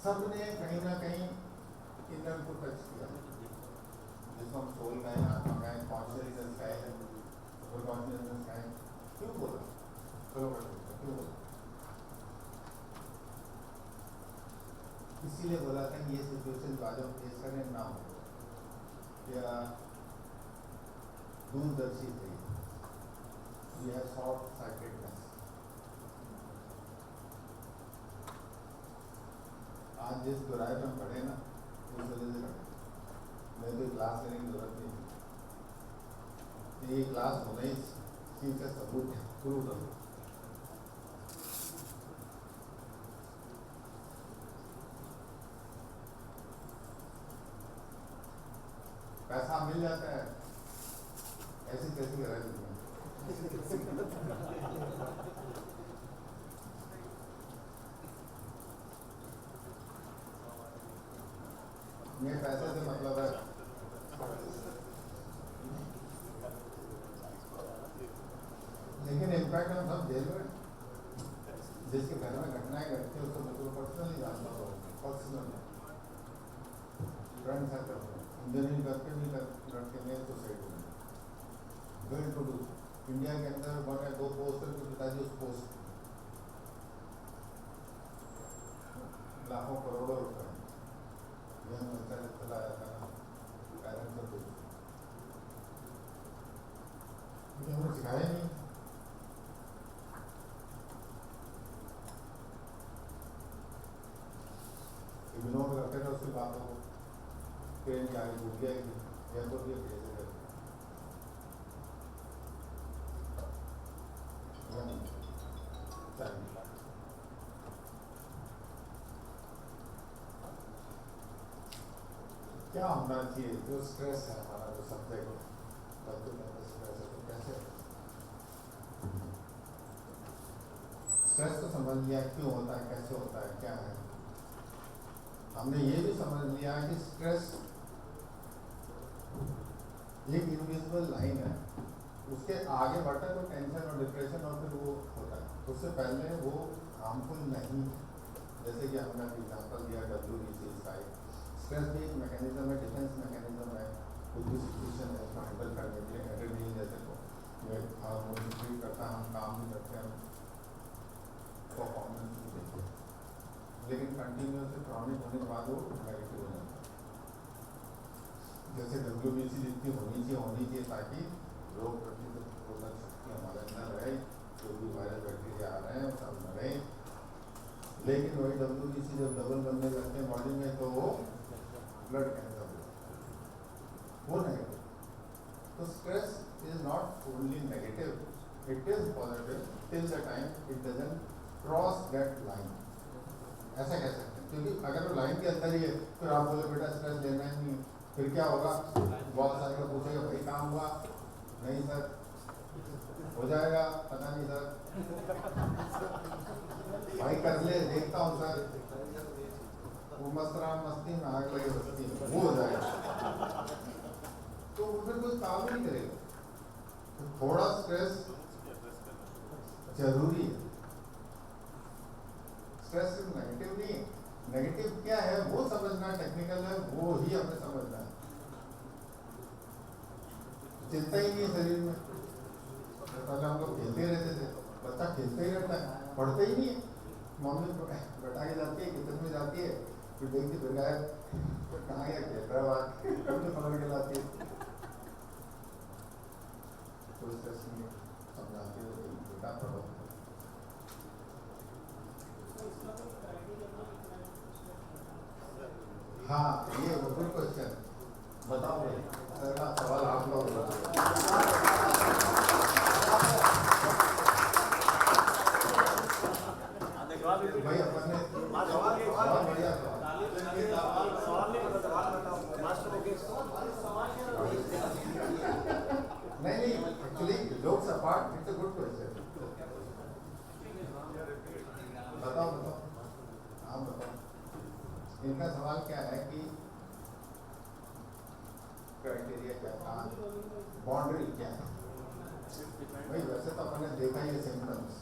सबने कहीं ना कहीं इनर को टच किया, जिसको हम सोल कहें, आत्मा कहें, कॉन्शियसनेस कहें, सुपर कॉन्शियसनेस कहें। क्यों बोला? क्यों बोला? इसीलिए बोला था कि ये सिचुएशन जो आज हम फेस करें ना हो या दूरदर्शी थे, यह शॉर्ट साइटेडनेस। आज जिस बुराई में पढ़े ना, उस वजह से पढ़े, नहीं तो क्लास लेने की जरूरत नहीं। ये क्लास होना ही चीज का सबूत है, प्रूफ है। पैसा मिल जाता है, ऐसी कैसी गराज नहीं। ये पैसे से मतलब है, लेकिन इम्पैक्ट हम सब जेल में, जिसके घर में घटनाएं घटती है उसको बिल्कुल पर्सनली जानना होगा, पर्सनल फ्रेंड सर्कल, इंजीनियरिंग करके भी लड़के में सोसाइटी में वेल टू डू। इंडिया के अंदर 1 या 2 पोस्ट के पिताजी उस पोस्ट लाखों करोड़ों रुपए चला जाता है, पेरेंट्स को हमने सिखाया नहीं। इग्नोर करते रहे उसकी बातों को, ट्रेन की आगे भूल गया कि एयरपोर्ट के भेजे गए। क्या होना चाहिए? जो स्ट्रेस है हमारा, जो सब्जेक्ट बच्चों के अंदर स्ट्रेस है, तो कैसे स्ट्रेस को समझ लिया क्यों होता है, कैसे होता है, क्या है। हमने ये भी समझ लिया कि स्ट्रेस एक इनविजिबल लाइन है, उसके आगे बढ़ता है तो टेंशन और डिप्रेशन और फिर वो होता है, उससे पहले वो हार्मफुल नहीं। जैसे कि हमने एग्जाम्पल दिया WBC का, स्ट्रेस भी एक मैकेनिज्म है, डिफेंस मैकेनिज्म है, कुछ भी सिचुएशन है उसको हैंडल करने के लिए। एड्रेनलिन जैसे को हार्मोन फ्री करता है, हम काम भी करते हैं, परफॉर्मेंस भी देते हैं, लेकिन कंटिन्यूस क्रॉनिक होने के बाद वो नेगेटिव हो जाता है। जैसे WBC जितनी होनी चाहिए ताकि रोग प्रतिरोधक शक्ति हमारे अंदर रहे, जो भी वायरस बैक्टीरिया आ रहे हैं सब मरे। लेकिन वही WBC जब डबल बनने लगते हैं बॉडी में तो वो ब्लड कैंसर हो, वो नेगेटिव। तो stress is not only negative, it is positive till the time it doesn't cross that line. ऐसा कह सकते हैं, क्योंकि अगर वो लाइन के अंदर ही है फिर आप बोले बेटा स्ट्रेस लेना ही नहीं, फिर क्या होगा? बहुत सारे का पूछेगा भाई काम हुआ? नहीं सर। हो जाएगा? पता नहीं सर। भाई कर ले, देखता हूँ सर। वो मस्ती में आग लगे बस्ती में, वो हो जाएगा तो फिर कोई काम नहीं करेगा। तो थोड़ा स्ट्रेस जरूरी है। स्ट्रेस नेगेटिव नहीं है, नेगेटिव क्या है वो समझना टेक्निकल है, वो ही हमें समझना है। चिंता ही नहीं है शरीर में। पहले हम लोग खेलते रहते थे, बच्चा खेलते ही रहता है, पढ़ते ही नहीं है। मम्मी बैठा के जाती है, किचन में जाती है, फिर देखती फिर गाय कहाँ गया, खेल रहा है, पकड़ के लाती है। कोई स्ट्रेस नहीं, समझाते हो बेटा पढ़ो। हाँ, ये गुड क्वेश्चन। बताओ भाई, सर का सवाल आप लोग भाई अपन ने बहुत बढ़िया नहीं, actually jokes apart, it's a good question. बताओ आप बताओ, इनका सवाल क्या है कि क्राइटेरिया क्या था, बाउंड्री क्या है। भाई वैसे तो अपन ने देखा ये सिम्टम्स,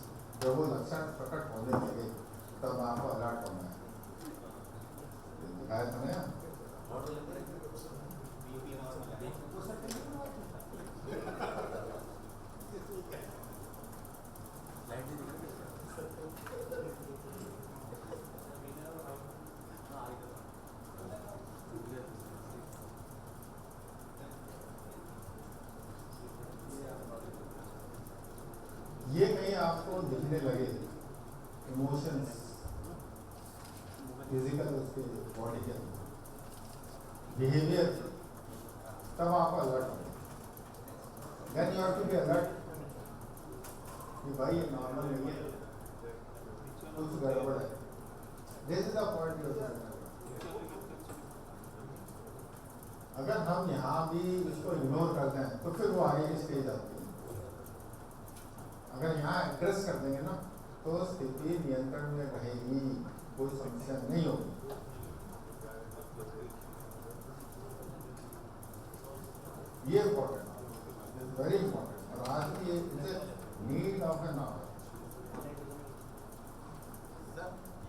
जब वो लक्षण प्रकट होने लगे तब आपको अलर्ट होना है। दिखाया था ना, ये कहीं आपको दिखने लगे इमोशंस फिजिकल, उसके बॉडी के बिहेवियर, तब आप अलर्ट हो। Then you have to be alert कि भाई ये नॉर्मल नहीं है, कुछ गड़बड़ है। This is the point you have to. अगर हम यहाँ भी इसको इग्नोर करते हैं तो फिर वो आगे की स्टेज आती है। अगर यहाँ एड्रेस कर देंगे ना तो स्थिति नियंत्रण में रहेगी, कोई समस्या नहीं होगी। ये इम्पोर्टेंट, वेरी इम्पोर्टेंट, और आज भी इसे नीड ऑफ एन आवर।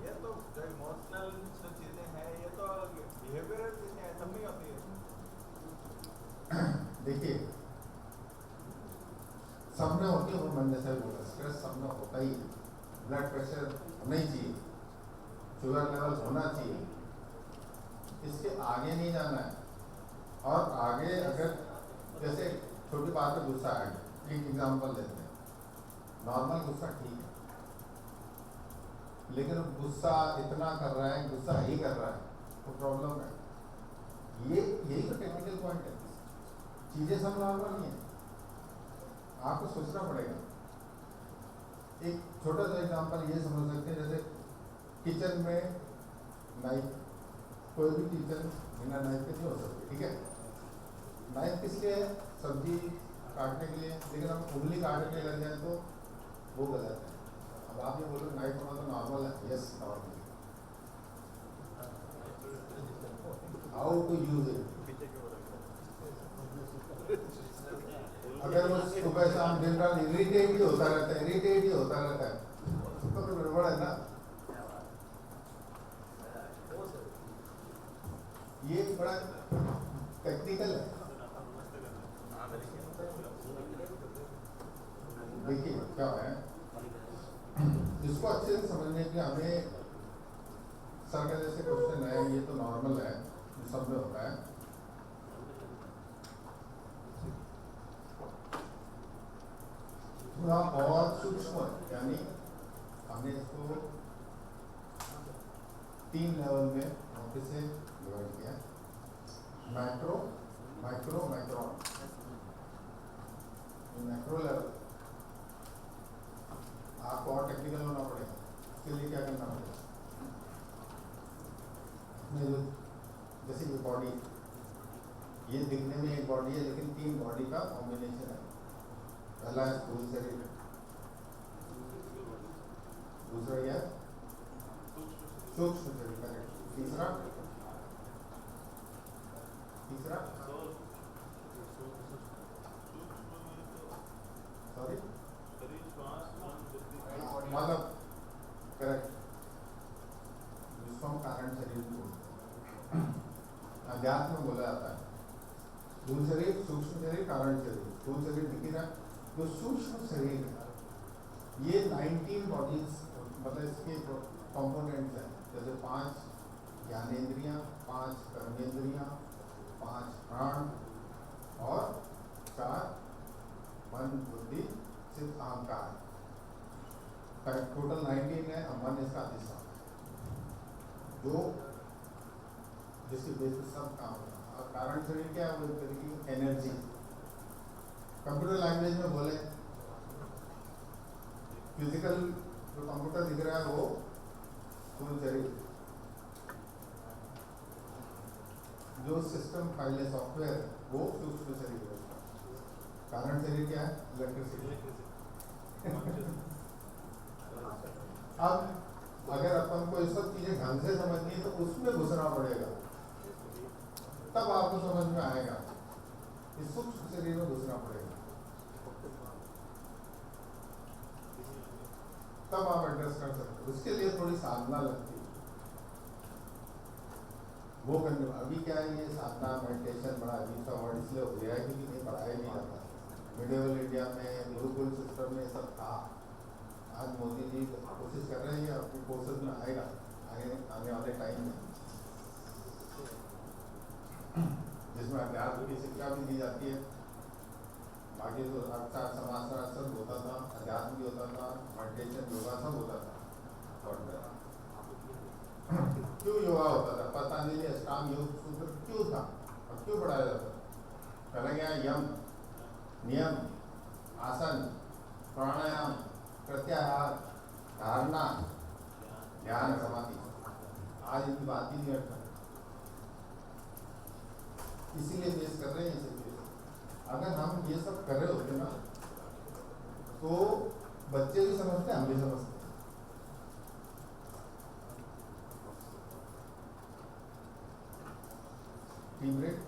ये तो जो इमोशनल जो चीजें हैं, ये तो बिहेवियरल चीजें हैं, सब में होती है। देखिए, सब में होती है, वो मन जैसा बोला, स्ट्रेस सब में होता ही है। ब्लड प्रेशर होना ही चाहिए, शुगर लेवल होना चाहिए, इसके आगे नहीं जाना है। और आगे अगर जैसे छोटी बात पे गुस्सा है, एक एग्जांपल लेते हैं, नॉर्मल गुस्सा ठीक है, लेकिन गुस्सा इतना कर रहा है, गुस्सा ही कर रहा है, तो प्रॉब्लम है। यही तो टेक्निकल पॉइंट है, चीजें सब नॉर्मल नहीं है, आपको सोचना पड़ेगा। एक छोटा सा एग्जांपल ये समझ सकते हैं, जैसे किचन में नाइफ, कोई भी किचन बिना नाइफ के नहीं हो सकती, ठीक है। नाइफ किस लिए है? सब्जी काटने के लिए, लेकिन हम उंगली काटने लग जाए तो वो गलत है। अब आप ये बोलो नाइफ होना तो नॉर्मल है, yes normal. How to use it? अगर वो सुबह शाम दिन रात इरिटेट ही होता रहता है, तो फिर गड़बड़ है ना। ये बड़ा टेक्निकल है। देखिए क्या है, इसको अच्छे से समझने के लिए हमें सर का जैसे क्वेश्चन है, ये तो नॉर्मल है, सब में होता है। थोड़ा और सूक्ष्म, यानी हमने इसको 3 लेवल में वापस से डिवाइड किया, macro, micro, micron. Macro level आपको और टेक्निकल होना पड़ेगा, इसके लिए क्या करना पड़ेगा, जैसे ये बॉडी, ये दिखने में एक बॉडी है, लेकिन 3 बॉडी का कॉम्बिनेशन है। पहला है स्थूल शरीर, दूसरा क्या है सूक्ष्म शरीर, तीसरा सॉरी मतलब करेक्ट, जिसको हम कारण शरीर बोलते हैं, अध्यात्म में बोला जाता है। स्थूल शरीर, सूक्ष्म शरीर, कारण शरीर। स्थूल शरीर दिख रहा है, जो सूक्ष्म शरीर है ये 19 बॉडीज, मतलब इसके कंपोनेंट्स हैं, जैसे 5 ज्ञानेंद्रियां, 5 कर्मेंद्रियां, 5 प्राण और 4 मन, बुद्धि, चित्त, अहंकार। टोटल 19 है, और मन इसका अधिष्ठान है। जो जिसके बेस पे सब काम होगा। और कारण शरीर क्या है, वो एक तरीके की एनर्जी। कंप्यूटर लैंग्वेज में बोले, फिजिकल जो कंप्यूटर दिख रहा है वो स्थूल शरीर, जो सिस्टम फाइल है सॉफ्टवेयर वो सूक्ष्म शरीर है। कारण शरीर क्या है, इलेक्ट्रिसिटी। अब अगर अपन को ये सब चीजें ढंग से समझनी है तो उसमें घुसना पड़ेगा, तब आपको समझ में आएगा। इस सूक्ष्म शरीर में घुसना पड़ेगा, तब आप एड्रेस कर सकते हो। उसके लिए थोड़ी साधना लगती है, वो करने। अभी क्या है, ये साधना मेडिटेशन बड़ा अजीब सा वर्ड इसलिए हो गया है क्योंकि नहीं पढ़ाया नहीं जाता। मिडिवल इंडिया में गुरुकुल सिस्टम में सब था। आज मोदी जी कोशिश कर रहे हैं, अपनी कोर्सेज में आएगा आने वाले टाइम में, जिसमें अध्यात्म की शिक्षा भी दी जाती है। बाकी तो अर्थशास्त्र समाजशास्त्र सब होता था, अध्यात्म भी होता था, मेडिटेशन योगा सब होता था। क्यों योगा होता था? पतंजलि अष्टांग योग सूत्र क्यों था और क्यों पढ़ाया जाता था? पहले क्या, यम, नियम, आसन, प्राणायाम, प्रत्याहार, धारणा, ध्यान, समाधि। आज इनकी बात ही नहीं करता, इसीलिए बेस कर रहे हैं ये सब चीजें। अगर हम ये सब कर रहे होते ना तो बच्चे भी समझते, हम भी समझते। Tea break.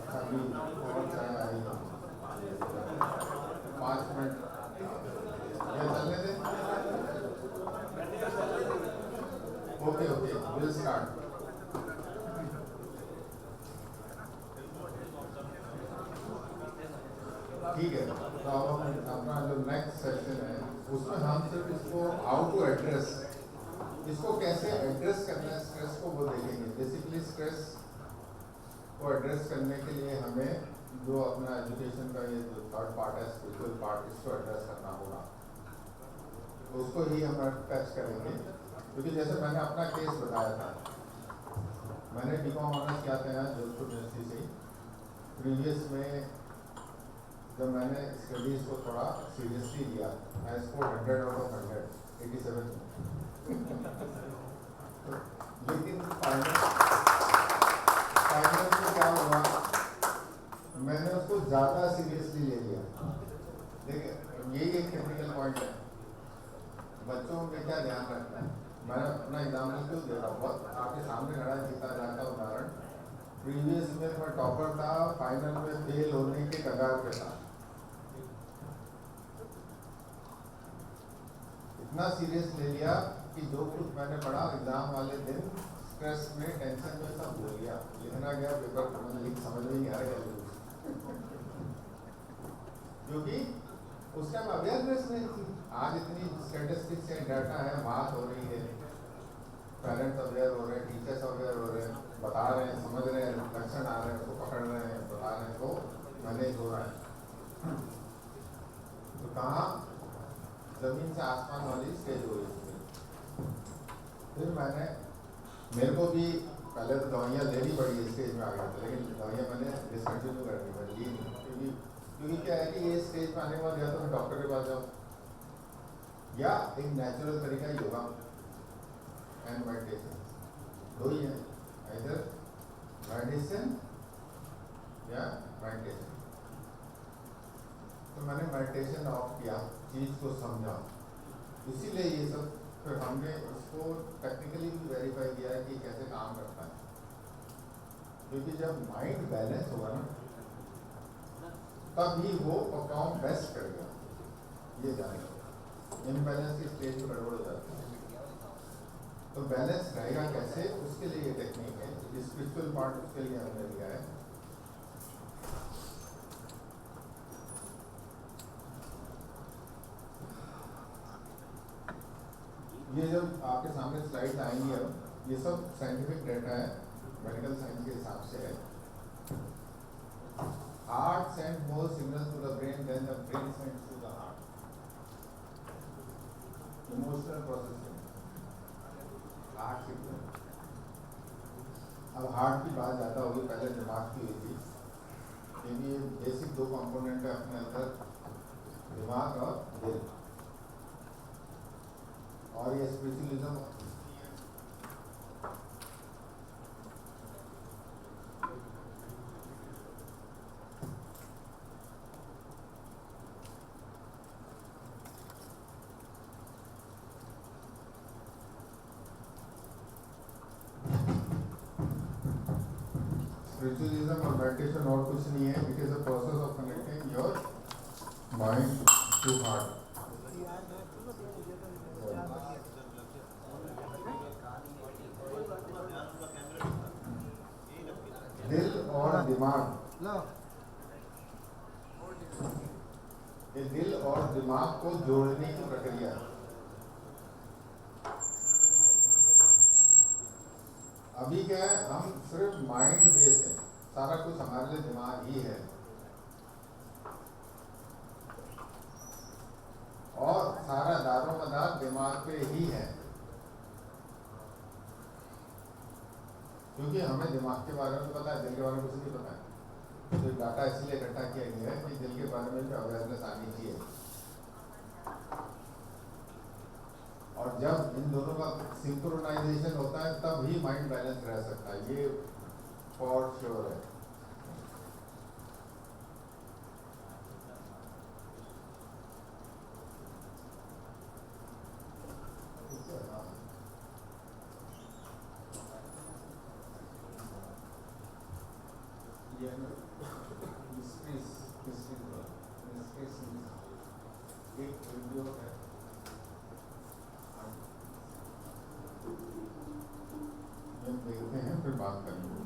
अभी और चाय आई, 5 मिनट ये चलने दें। Okay will start. ठीक है, तो अब अपना जो नेक्स्ट सेशन है उसमें हम सिर्फ इसको हाउ टू एड्रेस, इसको कैसे एड्रेस करना है स्ट्रेस को, वो देखेंगे। बेसिकली स्ट्रेस को एड्रेस करने के लिए हमें जो अपना एजुकेशन का ये जो थर्ड पार्ट है, स्पिरिचुअल पार्ट, इसको एड्रेस करना होगा। तो उसको ही हम टच करेंगे, क्योंकि जैसे मैंने अपना केस बताया था, मैंने बीकॉम ऑनर्स किया था यहाँ जोधपुर यूनिवर्सिटी से। प्रीवियस में जब मैंने स्टडीज़ को थोड़ा सीरियसली लिया, आई स्कोर 100 आउट ऑफ 100, 87 लेकिन फाइनल में क्या हुआ, मैंने उसको ज़्यादा सीरियसली ले लिया। देखिए, यही एक टेक्निकल पॉइंट है, बच्चों में क्या ध्यान रखना है। मैं अपना एग्जाम्पल क्यों दे रहा हूँ, बहुत आपके सामने खड़ा जीता जाता उदाहरण। प्रीवियस में मैं टॉपर था, फाइनल में फेल होने के कगार पे था। इतना सीरियस ले लिया कि जो कुछ मैंने पढ़ा एग्जाम वाले दिन स्ट्रेस में, टेंशन में सब भूल गया। लिखना गया पेपर, समझ में नहीं आ रहा क्योंकि उस टाइम अवेयरनेस नहीं थी। आज इतनी स्टैटिस्टिक्स है, डाटा है, बात हो रही है, पेरेंट्स अवेयर हो रहे हैं, टीचर्स अवेयर हो रहे हैं, बता रहे हैं, समझ रहे हैं, लक्षण आ रहे हैं, उसको पकड़ रहे हैं, बता रहे हैं, तो मैनेज हो रहा है। तो कहाँ जमीन से आसमान वाली स्टेज हो रही थी। फिर मेरे को भी पहले तो दवाइयाँ लेनी पड़ी, स्टेज में आ गया था, लेकिन दवाइयाँ मैंने डिसकंटिन्यू कर दी, मैंने ली नहीं। क्योंकि क्या है कि ये स्टेज पर आने के बाद या तो मैं डॉक्टर के पास जाऊँ, या एक नेचुरल तरीका योगा एंड मेडिटेशन, दो ही है, इधर मेडिसिन या मेडिटेशन। तो मैंने मेडिटेशन ऑफ किया, चीज़ को समझा, इसीलिए ये सब। फिर हमने उसको टेक्निकली भी वेरीफाई किया है कि कैसे काम करता है। क्योंकि जब माइंड बैलेंस होगा ना, तभी वो परफॉर्म बेस्ट करेगा। ये जानेगा, इनबैलेंस की स्टेज पर गड़बड़ हो जाती है। तो बैलेंस रहेगा कैसे, उसके लिए ये टेक्निक है, स्पिरिचुअल पार्ट उसके लिए हमने लिया है। ये जब आपके सामने स्लाइड्स आएंगी अब ये सब साइंटिफिक डेटा है, मेडिकल साइंस के हिसाब से है। Heart send more signal to the brain then the brain sends to the heart. Emotional processing heart signal. अब हार्ट की बात ज़्यादा होगी, पहले दिमाग की हुई थी, क्योंकि ये बेसिक दो कंपोनेंट है अपने अंदर, दिमाग और दिल। और ये स्पिरिचुअलिज्म स्पिरिचुअलिज्म और मेडिटेशन और कुछ नहीं है, it is a process of connecting your mind to heart. दिल और दिमाग, ये दिल और दिमाग को जोड़ने की प्रक्रिया है। अभी क्या है, हम सिर्फ माइंड बेस्ड है, सारा कुछ हमारे लिए दिमाग ही है, और सारा दारोमदार दिमाग पे ही है, क्योंकि हमें दिमाग के बारे में पता है, दिल के बारे में कुछ नहीं पता है। तो डाटा इसलिए इकट्ठा किया गया है कि दिल के बारे में भी अवेयरनेस आनी चाहिए। और जब इन दोनों का सिंक्रोनाइजेशन होता है तब ही माइंड बैलेंस रह सकता है, ये फॉर श्योर है। ये एक वीडियो है, हम देखते हैं फिर बात करेंगे।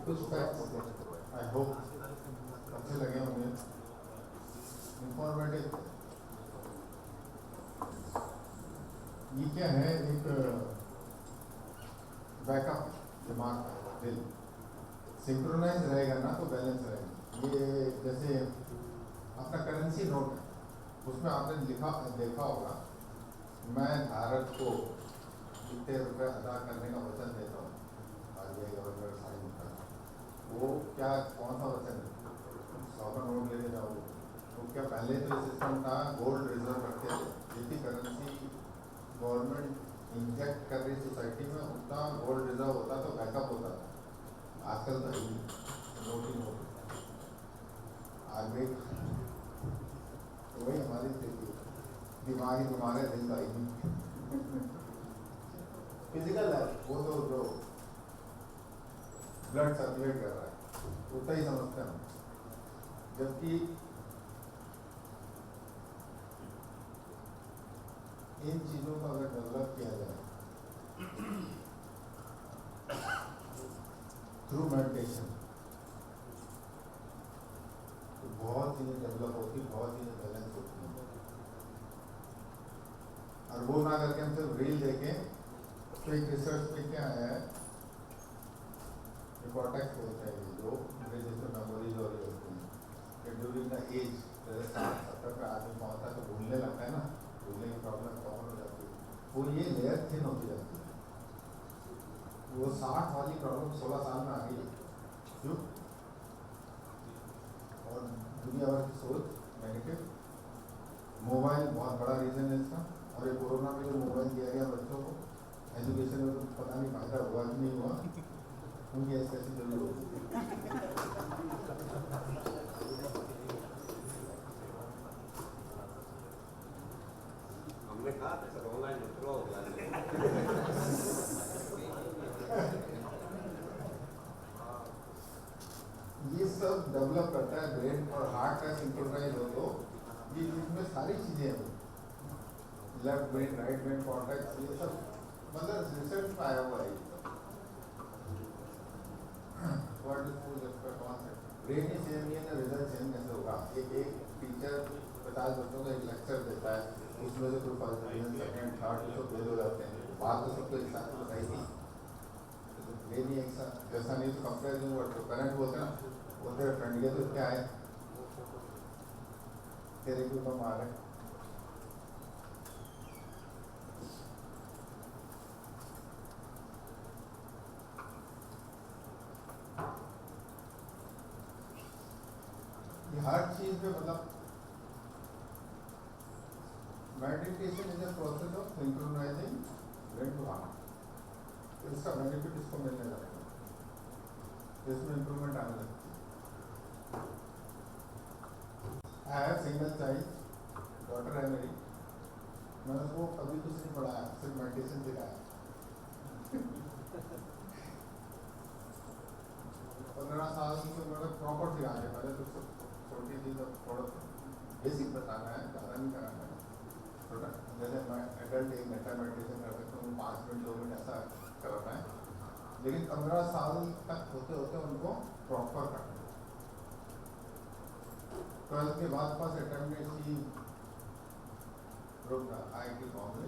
कुछ फैक्ट्स आई होप अच्छे लगे होंगे, इंफॉर्मेटिव। ये क्या है, एक बैकअप दिमाग का दिल सिंक्रोनाइज रहेगा ना तो बैलेंस रहेगा। ये जैसे अपना करेंसी नोट है, उसमें आपने देखा होगा, मैं भारत को इतने रुपये अदा करने का वचन देता हूँ, आरबीआई गवर्नर साइन का, वो क्या कौन सा वचन है? 100 का नोट लेके जाओगे तो क्या पहले तो सिस्टम था गोल्ड रिजर्व रखते थे, जितनी करेंसी गवर्नमेंट इंजेक्ट कर रही सोसाइटी में उतना गोल्ड रिजर्व होता तो बैकअप होता था। आजकल तो है नोट ही नोट। आगे तो वही हमारी स्थिति है, दिमागी तुम्हारे दिल का ही फिजिकल है वो तो जो ब्लड सर्कुलेट कर रहा है उतना ही समझते हैं, जबकि इन चीज़ों को अगर डेवलप किया जाए थ्रू मेडिटेशन तो बहुत चीज़ें डेवलप होती, बहुत चीज़ें बैलेंस होती हैं। और वो ना करके हम सिर्फ रील देखें तो एक रिसर्च में क्या आया है, कॉर्टेक्स बोलते हैं जो जिसमें मेमोरीज हो रही होती हैं कि ड्यूरिंग द एज जैसे 60-70 पे आदमी पहुँचता है तो भूलने लगता है ना, भूलने की प्रॉब्लम कॉमन हो जाती है, वो ये लेयर थिन होती जाती है। वो 60 वाली प्रॉब्लम 16 साल में आ गई है, क्यों? और दुनिया भर की सोच नेगेटिव, मोबाइल बहुत बड़ा रीज़न है इसका। और ये कोरोना में जो मोबाइल दिया गया बच्चों को एजुकेशन में तो पता नहीं फायदा हुआ कि नहीं हुआ, उनकी ऐसी जरूर होगी। हमने कहा था सर ऑनलाइन विथड्रॉ हो गया। ये सब डेवलप करता है ब्रेन और हार्ट का सिंक्रोनाइज हो तो ये इसमें सारी चीज़ें हैं, left brain right brain cortex, ये सब मतलब रिसर्च में आया हुआ है। ब्रेन ही सेम ही है, रिजल्ट सेम कैसे होगा? एक टीचर 50 बच्चों को एक लेक्चर देता है, उसमें से कोई फर्स्ट डिवीजन सेकेंड थर्ड तो फेल हो जाते हैं, बात तो सबको एक साथ बताई थी, ब्रेन ही एक साथ जैसा नहीं तो कंपेरिजन वर्ड तो पेरेंट बोलते हैं ना, वो तेरे फ्रेंड के तो क्या है, तेरे को कम आ रहे। हर चीज में मतलब meditation is a process of synchronizing brain to heart, तो इसका बेनिफिट इसको मिलने लगेगा, इसमें इंप्रूवमेंट आने लगती है। I have single child, daughter है मेरी, मैंने उसको कभी कुछ नहीं पढ़ाया, सिर्फ मेडिटेशन सिखाया। 15 साल की उम्र में प्रॉपर सिखा के, पहले तो छोटी थी तो थोड़ा बेसिक बताना है, ज़्यादा नहीं कराना है, छोटा जैसे मैं एडल्ट 1 घंटा मेडिटेशन कर सकता हूँ, 5 मिनट 2 मिनट ऐसा कराना है, लेकिन 15 साल तक होते होते उनको प्रॉपर करना है। 12th के बाद फर्स्ट अटेम्प्ट में she group IIT Bombay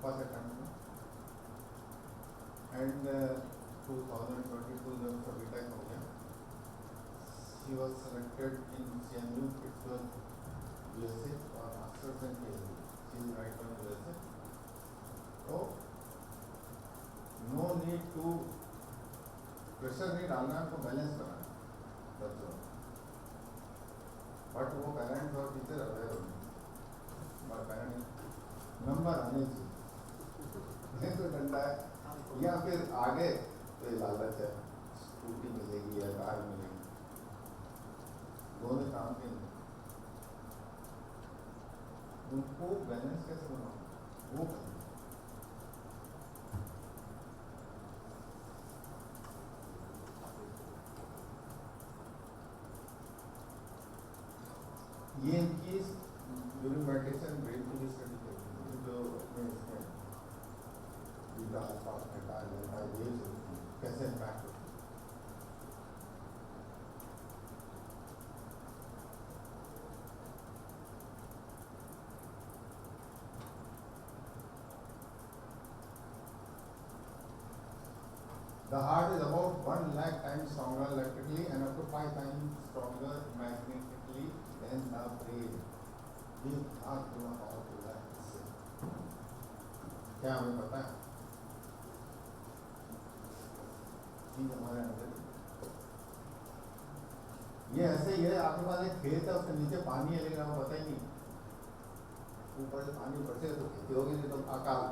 first attempt में, एंड 2022 जब उसका बीटेक हो गया, she was selected in CMU Pittsburgh, USA for masters and PhD. She is right now in USA. So no need to pressure नहीं डालना है, उनको बैलेंस करना है बच्चों, बट वो पेरेंट्स और टीचर अवेयर होंगे, पेरेंट्स नंबर आने चाहिए, तो डंडा है या फिर आगे तो ये लालच है, स्कूटी मिलेगी या कार मिलेगी, दोनों काम के नहीं, उनको बैलेंस कैसे बनाओ वो करना। ये इनकी ड्यूरिंग मेडिटेशन ब्रेन की भी स्टडी करती है, जो अपने इसमें कैसे impact The heart is about 1 lakh times stronger electrically and up to 5 times stronger magnetically than the brain. ये हाथ पूरा पावरफुल है इससे। क्या हमें पता है? चीज हमारे अंदर ये ऐसे ही है, आपके पास एक खेत है, उसके नीचे पानी है लेकिन आपको पता ही नहीं। ऊपर से पानी बरसे तो खेती होगी, नहीं तो अकाल।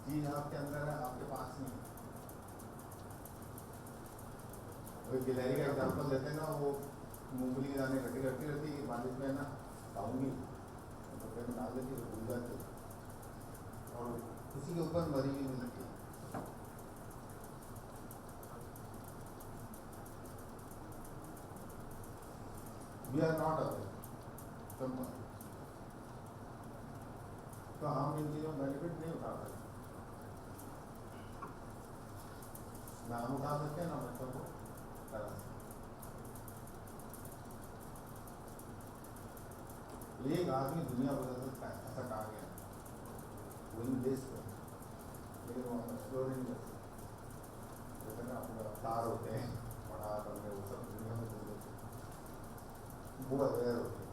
चीज आपके अंदर है, आपके पास नहीं। वही गिलहरी का एग्जाम्पल देते हैं ना, वो मूंगफली के दाने इकट्ठी करती रहती है, बारिश में ना खाऊंगी तो पेट में डाल देती है, भूल जाती है और किसी के ऊपर मरी भी नहीं लगती। We are not aware, तो हम इन चीजों का बेनिफिट नहीं उठा सकते। ना हम उठा सकते हैं ना बच्चों को करा सकते। एक आदमी दुनिया बदल सकता है, ऐसा कहा गया वही देश पर, लेकिन वो एक्सप्लोर नहीं कर सकते। जैसे ना अपने अवतार होते हैं बड़ा करने, वो सब दुनिया में बदल सकते, वो अवेयर होते हैं।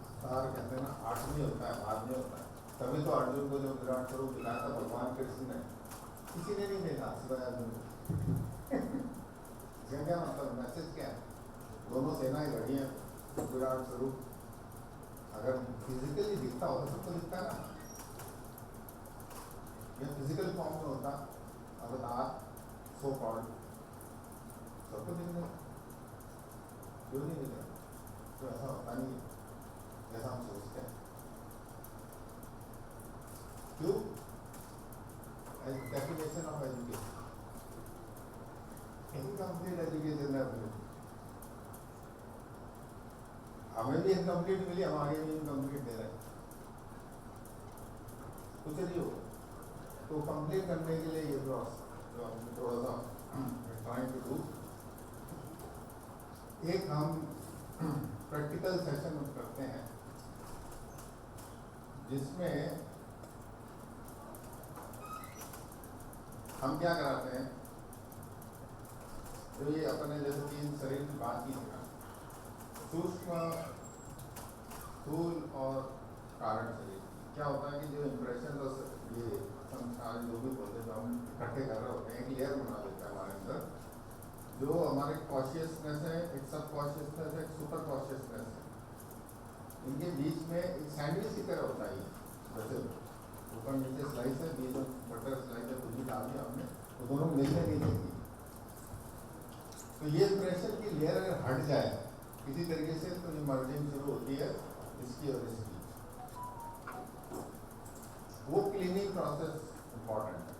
अवतार कहते हैं ना, आठवीं होता है, बाद में होता है। तभी तो अर्जुन को जो विराट स्वरूप दिखाया था भगवान कृष्ण ने, किसी ने नहीं देखा सिवाय अर्जुन को। क्या मतलब मैसेज क्या है? दोनों सेनाएं लड़ी हैं, विराट स्वरूप अगर फिजिकली दिखता होता सबको दिखता है ना, या फिजिकल फॉर्म में होता अवतार सो कॉल्ड, सबको दिखने क्यों नहीं दिखे? तो ऐसा होता नहीं है जैसा हम सोचते हैं। क्यों? Definition of education, incomplete education है अपने। हमें भी इनकम्प्लीट मिली, हम आगे भी इनकम्प्लीट दे रहे हैं, कुछ नहीं होगा। तो कंप्लीट करने के लिए ये प्रोसेस जो हम थोड़ा सा ट्राइंग टू डू, एक हम प्रैक्टिकल सेशन करते हैं जिसमें हम क्या कराते हैं, जो ये अपने जैसे 3 शरीर की बात की है, सूक्ष्म, स्थूल और कारण शरीर। क्या होता है कि जो इम्प्रेशन और ये संस्कार जो भी बोलते हैं, जो हम इकट्ठे कर रहे होते हैं, एक लेयर बना देता है हमारे अंदर, जो हमारे कॉन्शियसनेस है, एक सब कॉन्शियसनेस है, एक सुपर कॉन्शियसनेस है। इनके बीच में एक सैंडविच की तरह होता है, जैसे ऊपर नीचे स्लाइस है, बीच में बटर स्लाइस है, कुछ भी डाल दिया हमने, तो दोनों मिलने नहीं देती। तो ये इम्प्रेशन की लेयर अगर हट जाए किसी तरीके से, तो ये मर्जिंग शुरू होती है इसकी और इसकी। वो क्लीनिंग प्रोसेस इम्पॉर्टेंट है।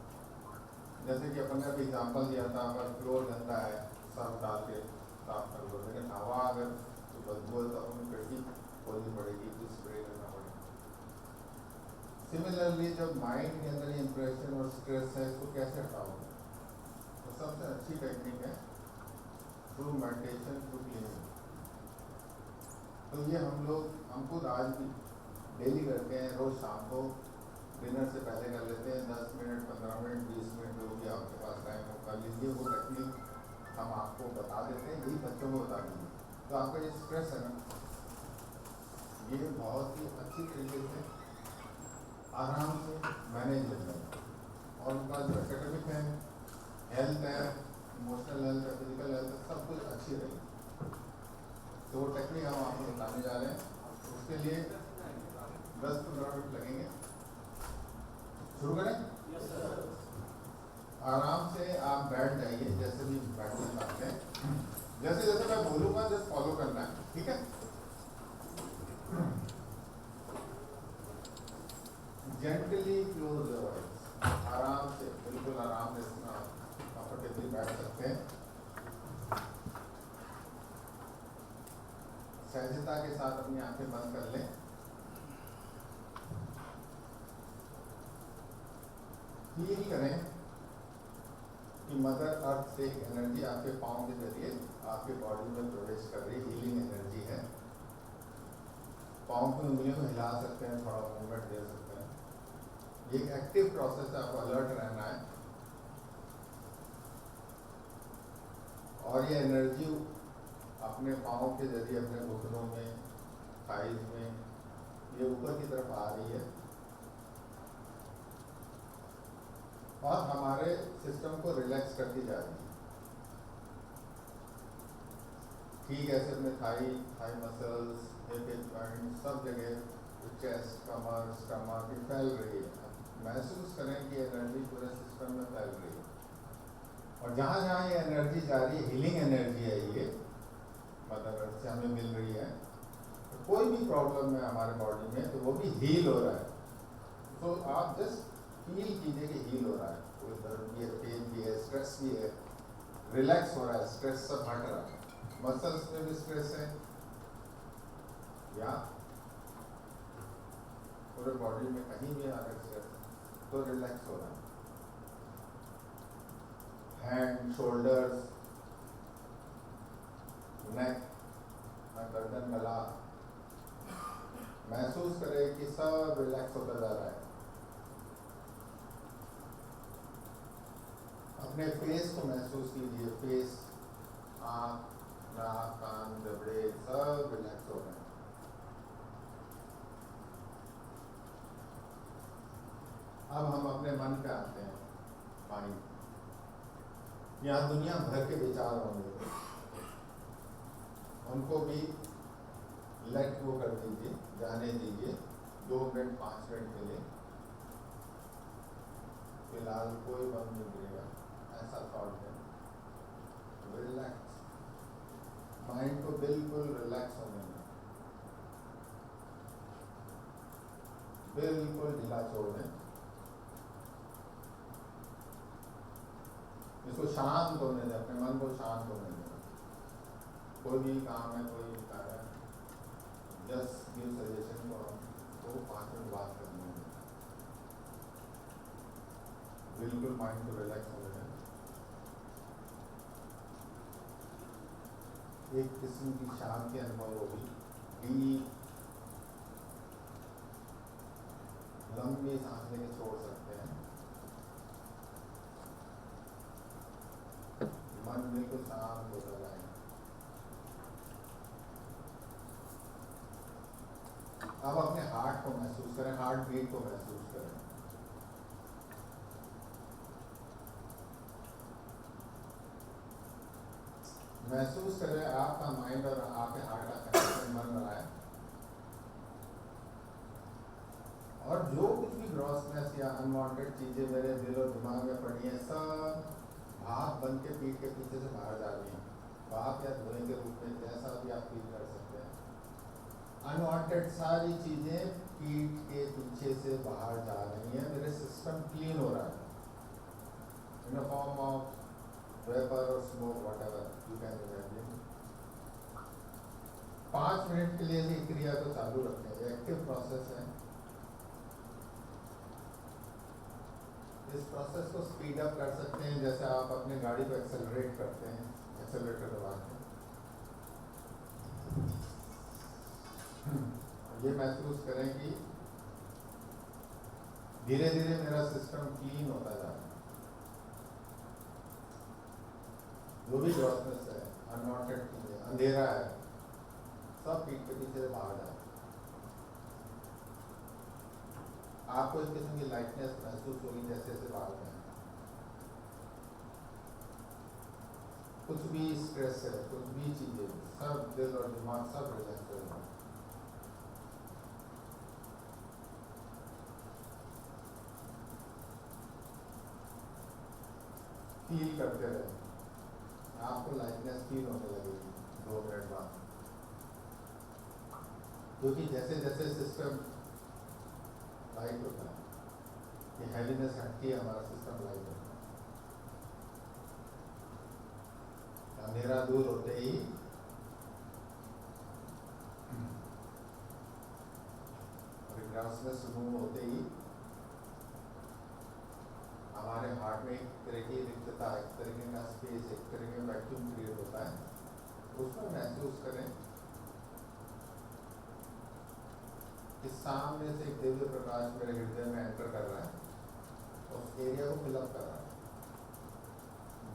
जैसे कि अपन ने अभी एग्जाम्पल दिया था, अगर फ्लोर गंदा है सर्फ डाल के साफ कर लो, लेकिन हवा अगर तो बदबू है तो अपन खिड़की खोलनी पड़ेगी, तो स्प्रे करना पड़ेगा। सिमिलरली जब माइंड के अंदर ये इंप्रेशन और स्ट्रेस है, इसको कैसे हटाओगे? तो सबसे अच्छी टेक्निक है थ्रू मेडिटेशन, थ्रू क्लीनिंग। तो ये हम खुद आज भी डेली करते हैं, रोज शाम को डिनर से पहले कर लेते हैं, 10 मिनट, 15 मिनट, 20 मिनट, जो भी आपके पास टाइम हो कर लीजिए। वो टेक्निक हम आपको बता देते हैं, यही बच्चों को बता दीजिए। तो आपका ये स्ट्रेस है ना, ये बहुत ही अच्छी तरीके से आराम से मैनेज हो जाएगा। और उनका जो एकेडमिक है, हेल्थ है, इमोशनल हेल्थ है, फिजिकल हेल्थ है, सब कुछ अच्छी रहेगी। तो वो टेक्निक हम आपको बताने जा रहे हैं। उसके लिए 10-15 मिनट लगेंगे। शुरू करें? Yes sir. आराम से आप बैठ जाइए, जैसे भी बैठना चाहते हैं। जैसे जैसे मैं बोलूँगा जस्ट फॉलो करना है, ठीक है? जेंटली क्लोज योर आइज, आराम से, बिल्कुल आराम से कंफर्टेबली बैठ सकते हैं। सहजता के साथ अपनी आंखें बंद कर लें। फील करें कि मदर अर्थ से एक एनर्जी आपके पाँव के जरिए आपके बॉडी में प्रवेश कर रही, हीलिंग एनर्जी है। पाँव की उंगलियों को हिला सकते हैं, थोड़ा मूवमेंट दे सकते हैं। ये एक एक्टिव प्रोसेस है, आपको अलर्ट रहना है। और ये एनर्जी अपने पाँव के जरिए अपने घुटनों में, थाइज में, ये ऊपर की तरफ आ रही है और हमारे सिस्टम को रिलैक्स करती जा रही है। ठीक ऐसे अपने थाई मसल्स, हिप जॉइंट, सब जगह, चेस्ट, कमर, स्टमक ये फैल रही है। महसूस करें कि एनर्जी पूरे सिस्टम में फैल रही है और जहाँ जहाँ ये एनर्जी जा रही है, हीलिंग एनर्जी है ये, मदर अर्थ से हमें मिल रही है। तो कोई भी प्रॉब्लम है हमारे बॉडी में तो वो भी हील हो रहा है। तो आप जस्ट फील कीजिए कि हील हो रहा है। कोई दर्द भी है, पेन भी है, स्ट्रेस भी है, रिलैक्स हो रहा है, स्ट्रेस सब हट रहा है। मसल्स में भी स्ट्रेस है या पूरे बॉडी में कहीं भी अगर स्ट्रेस है तो रिलैक्स हो रहा है। हैंड, शोल्डर्स, नेक, गर्दन, गला, महसूस करें कि सब रिलैक्स होता जा रहा है। अपने फेस को महसूस कीजिए, फेस, आँख, नाक, कान, जबड़े सब रिलैक्स हो रहे हैं। अब हम अपने मन पे आते हैं, माइंड। यहाँ दुनिया भर के विचार होंगे, उनको भी लेट गो कर दीजिए, जाने दीजिए 2 मिनट 5 मिनट के लिए। फिलहाल कोई मन नहीं गिरेगा, ऐसा थॉट है। रिलैक्स, माइंड को बिल्कुल रिलैक्स होने में, बिल्कुल ढीला छोड़ दें। इसको शांत होने दें, अपने मन को शांत होने दें। कोई भी काम है, कोई भी कार्य है, जस्ट गिव सजेशन को 5 मिनट बात करने में, बिल्कुल माइंड को रिलैक्स होने दें। एक किस्म की शांति अनुभव होगी, डीप लंबी सांस लेके छोड़ सकते हैं। मन बिल्कुल शांत होता जाए। अब अपने हार्ट को महसूस करें, हार्ट बीट को महसूस करें। महसूस करें आपका माइंड और आपके हार्ट का कनेक्शन बन रहा है और जो कुछ भी ग्रॉसनेस या अनवांटेड चीजें मेरे दिल और दिमाग में पड़ी हैं, सब भाप बन के पीठ के पीछे से बाहर जा रही हैं। भाप या धुएं के रूप में, जैसा भी आप फील कर सकते हैं। अनवांटेड सारी चीजें पीठ के पीछे से बाहर जा रही हैं। मेरे सिस्टम क्लीन हो रहा है इन फॉर्म ऑफ वेपर और smoke, whatever you can imagine. 5 minute के लिए ही क्रिया को चालू रखें। एक्टिव प्रोसेस है। इस प्रोसेस को स्पीड अप कर सकते हैं, जैसे आप अपनी गाड़ी को एक्सेलरेट करते हैं, एक्सेलरेटर दबाते हैं। ये महसूस करें कि धीरे धीरे मेरा सिस्टम क्लीन होता जा रहा है। जो भी ग्रॉसनेस है, अनवांटेड चीजें, अंधेरा है, सब पीठ के पीछे से बाहर जा रहा है। आपको इस किस्म की लाइटनेस महसूस होगी जैसे जैसे बाहर जाए। कुछ भी स्ट्रेस है, कुछ भी चीजें, सब दिल और दिमाग सब रिलैक्स हो जाए। फील करते रहे, आपको लाइटनेस फील होने लगेगी 2 मिनट बाद। क्योंकि जैसे जैसे सिस्टम लाइट होता है, ये हैवीनेस हटती है, हमारा सिस्टम लाइट होता है। अंधेरा दूर होते ही और ग्रॉसनेस रिमूव होते ही हमारे हार्ट में एक तरह की रिक्तता, एक तरीके का स्पेस, एक तरह का वैक्यूम क्रिएट होता है। उसको महसूस करें कि सामने से एक दिव्य प्रकाश मेरे हृदय में एंटर कर रहा है, उस एरिया को फिलअप कर रहा है।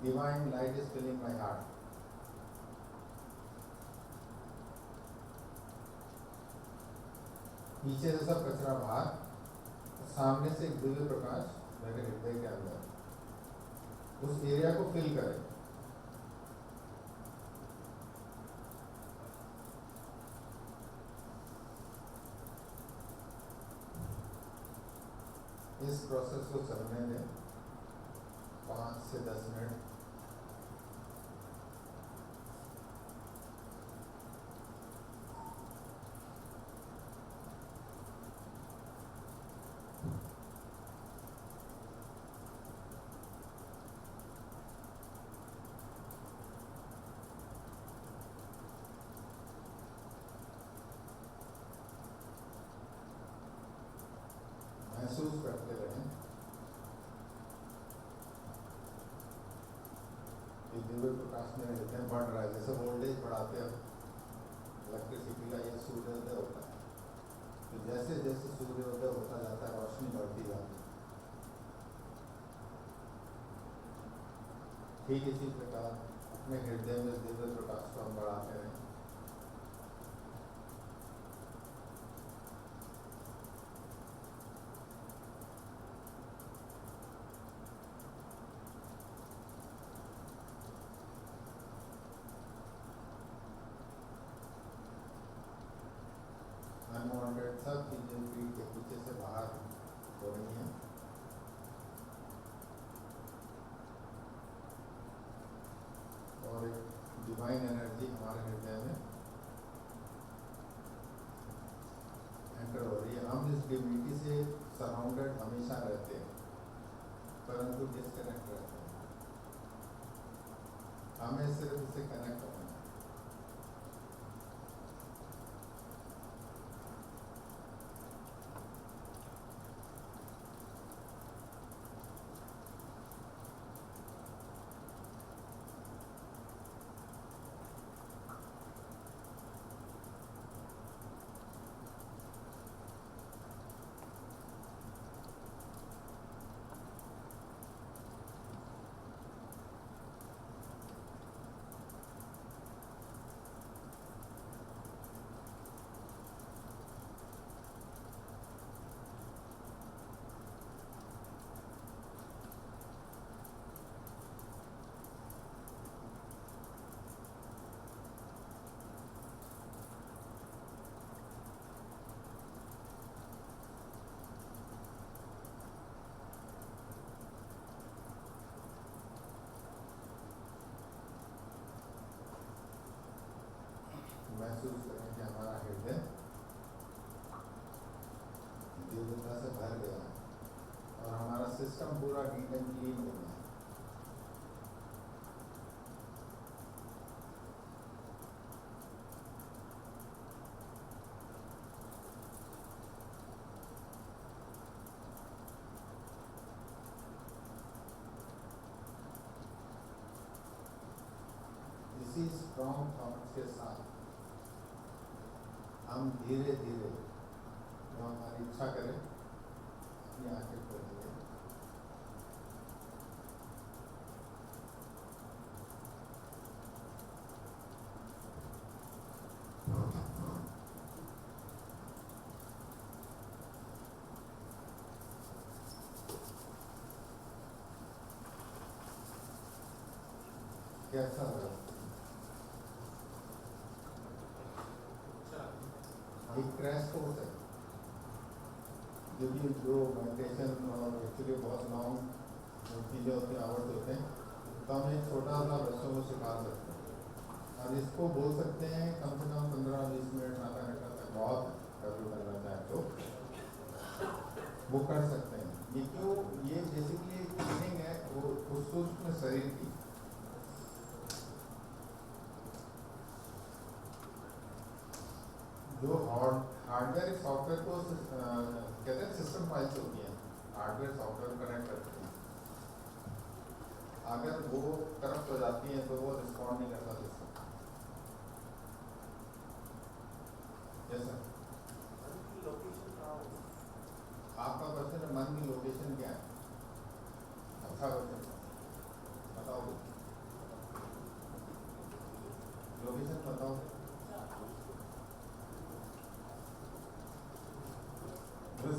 Divine light is filling my heart. पीछे से सब कचरा बाहर, सामने से एक दिव्य प्रकाश मेरे हृदय के अंदर, उस एरिया को फिल करें। इस प्रोसेस को चलने दें 5 से 10 मिनट। महसूस करते रहें कि दिव्य प्रकाश में हृदय बढ़ रहा है। जैसे वोल्टेज बढ़ाते हो इलेक्ट्रिसिटी का, ये सूर्योदय होता है, तो जैसे जैसे सूर्योदय होता जाता है रोशनी बढ़ती जाती है। ठीक इसी प्रकार अपने हृदय में दिव्य प्रकाश को हम बढ़ाते रहें। अनवांटेड सब चीजें पीठ के पीछे से बाहर हो रही हैं। और एक डिवाइन एनर्जी हमारे हृदय में एंटर हो रही है। हम इस डिविनिटी से सराउंडेड हमेशा रहते हैं, परंतु डिस्कनेक्ट रहते हैं। हमें सिर्फ इससे कनेक्ट होना है। महसूस करें कि हमारा हृदय दिव्यता से भर गया है और हमारा सिस्टम पूरा नीट एंड क्लीन हो गया है। इसी स्ट्रॉन्ग थॉट्स के साथ हम धीरे धीरे जो हमारी इच्छा करें अपनी आंखें खोलेंगे। कैसा लगा? एक क्रैश कोर्स है, क्योंकि जो मेडिटेशन और एक्चुअली बहुत लॉन्ग चीज़ें होती हैं, आवर्स होते हैं, तो हम एक छोटा सा बच्चों को सिखा सकते हैं और इसको बोल सकते हैं कम से कम 15-20 मिनट आधा घंटा तक। बहुत कभी करना चाहे तो वो कर सकते हैं। ये क्यों, ये बेसिकली एक ट्रेनिंग है वो उस सूक्ष्म शरीर की। जो हार्डवेयर सॉफ्टवेयर को कहते हैं सिस्टम फाइल्स होती हैं, हार्डवेयर सॉफ्टवेयर कनेक्ट करते हैं। अगर वो करप्ट हो जाती हैं तो वो रिस्पॉन्ड नहीं करता सिस्टम। लोकेशन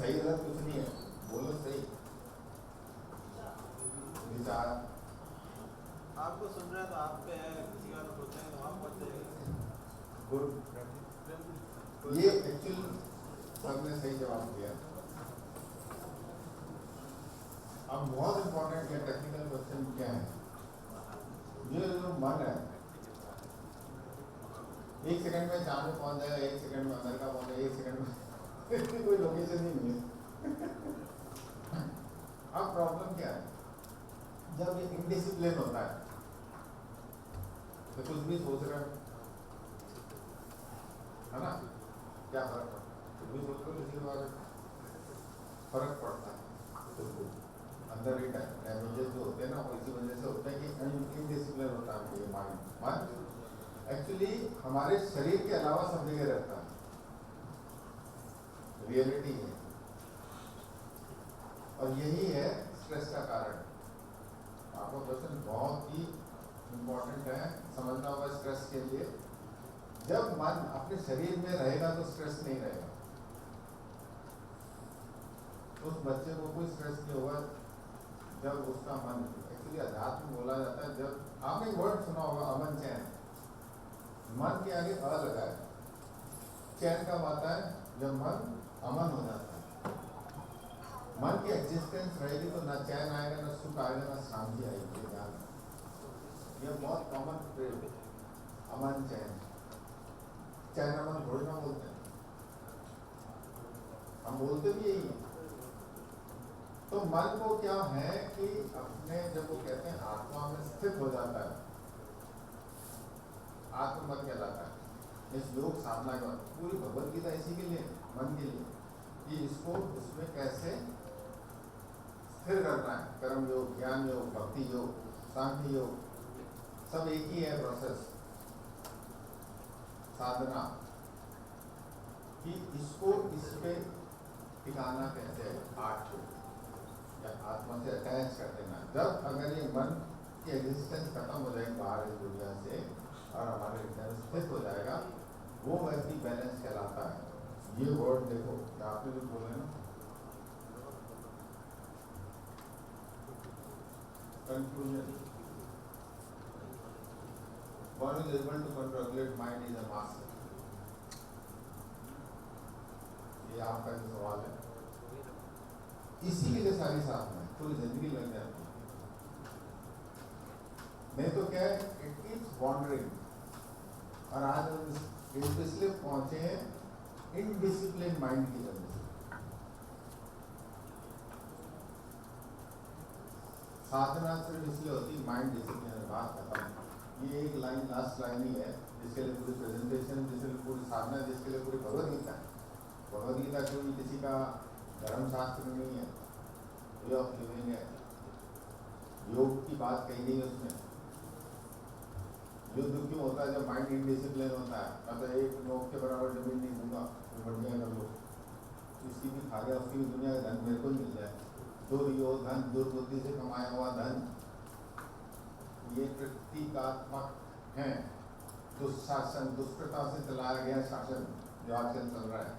सही गलत कुछ नहीं है, बोलो सही विचार। आपको सुन रहे हैं तो आप पे है, किसी का तो सोचेंगे तो वहाँ पहुँच जाएगा। गुड, ये एक्चुअली सबने सही जवाब दिया। अब बहुत इंपॉर्टेंट है टेक्निकल क्वेश्चन क्या है, ये जो मन है 1 सेकंड में चांद में पहुंच जाएगा, 1 सेकंड में अमेरिका पहुंच जाएगा, 1 सेकंड में कोई लोकेशन ही नहीं है। अब प्रॉब्लम क्या है, जब ये इनडिसिप्लिन होता है तो कुछ भी सोच रहे हो, है ना, क्या फर्क पड़ता है, कुछ भी सोच रहे हो किसी के बारे में फर्क पड़ता है, तो अंदर ही डैमेजेस जो होते हैं ना वो इसी वजह से होते हैं कि इनडिसिप्लिन होता है ये माइंड एक्चुअली हमारे शरीर के अलावा सब जगह रहता है, रियलिटी है, और यही है स्ट्रेस का कारण। आपका क्वेश्चन बहुत ही इम्पोर्टेंट है, समझना होगा स्ट्रेस के लिए। जब मन अपने शरीर में रहेगा तो स्ट्रेस नहीं रहेगा, उस बच्चे को कोई स्ट्रेस नहीं होगा जब उसका मन, एक्चुअली अध्यात्म बोला जाता है, जब आपने वर्ड सुना होगा अमन चैन, मन के आगे अ लगा है, चैन कब आता है, जब मन अमन हो जाता है। मन की एग्जिस्टेंस रहेगी तो ना चैन आएगा, ना सुख आएगा, ना शांति आएगी। ध्यान, यह बहुत कॉमन फ्रेज, अमन चैन, चैन अमन थोड़ी ना बोलते हैं, हम बोलते भी यही है। तो मन को क्या है कि अपने, जब वो कहते हैं आत्मा में स्थित हो जाता है, आत्ममन कहलाता है। इस योग साधना का पूरी भगवत गीता इसी के लिए, मन के लिए, कि इसको उसमें कैसे स्थिर करना है। कर्म योग, ज्ञान योग, भक्ति योग, सांख्य योग, सब एक ही है प्रोसेस, साधना, कि इसको इस पे टिकाना कैसे है, आठ को या आत्मा से अटैच कर देना। जब अगर ये मन की एग्जिस्टेंस खत्म हो जाएगी बाहर इस दुनिया से और हमारे अंदर स्थित हो जाएगा, वो व्यक्ति बैलेंस कहलाता है। ये वर्ड देखो, आपने जो बोले ना, conclusion, one is able to control mind is a master। ये आपका जो सवाल है, इसी के लिए सारी साधना है, पूरी जिंदगी लग जाती है। नहीं तो क्या है, इट कीप्स वॉन्डरिंग। और आज हम इसलिए पहुंचे हैं इनडिसिप्लिन माइंड की वजह से। साधना सिर्फ इसलिए होती, माइंड डिसिप्लिन, बात खत्म। ये एक लाइन, लास्ट लाइन ही है जिसके लिए पूरी प्रेजेंटेशन, जिसके लिए पूरी साधना, जिसके लिए पूरी भगवत गीता है। भगवत गीता कोई किसी का धर्मशास्त्र नहीं है, वे ऑफ लिविंग है, योग की बात कही गई उसमें। युद्ध क्यों होता है, जब माइंड इनडिसिप्लिन होता है। मतलब एक नोक के बराबर जमीन नहीं दूंगा, तो बढ़िया कर लो, इसकी भी खा गया, उसकी भी दुनिया का धन मेरे को मिल जाए। दुर्योधन, दुर्बुद्धि से कमाया हुआ धन, ये प्रतीकात्मक है दुशासन, दुष्टता से चलाया गया शासन जो आजकल चल रहा है।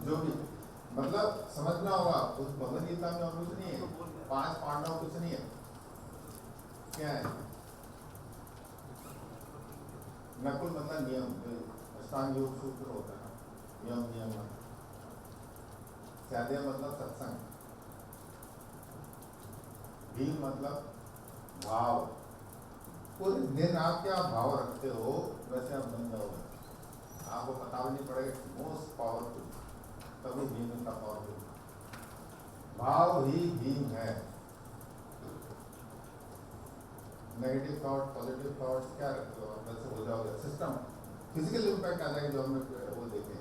जो भी मतलब समझना होगा, उस भगवद गीता में और कुछ नहीं है, 5 पांडव कुछ नहीं है, क्या है, नकुल मतलब नियम, अष्टांग योग सूत्र होता है, नियम नियम। सहदेव मतलब सत्संग, भीम मतलब भाव। पूरे दिन आप क्या भाव रखते हो वैसे आप बन जाओगे, आपको पता भी नहीं पड़ेगा। मोस्ट पावरफुल, तभी भीम का पावरफुल, भाव ही भीम है। नेगेटिव थॉट, पॉजिटिव थॉट्स क्या रखते हो, वैसे हो जाओगे। सिस्टम, फिजिकल इम्पैक्ट आ जाएगा जो हमने वो देखे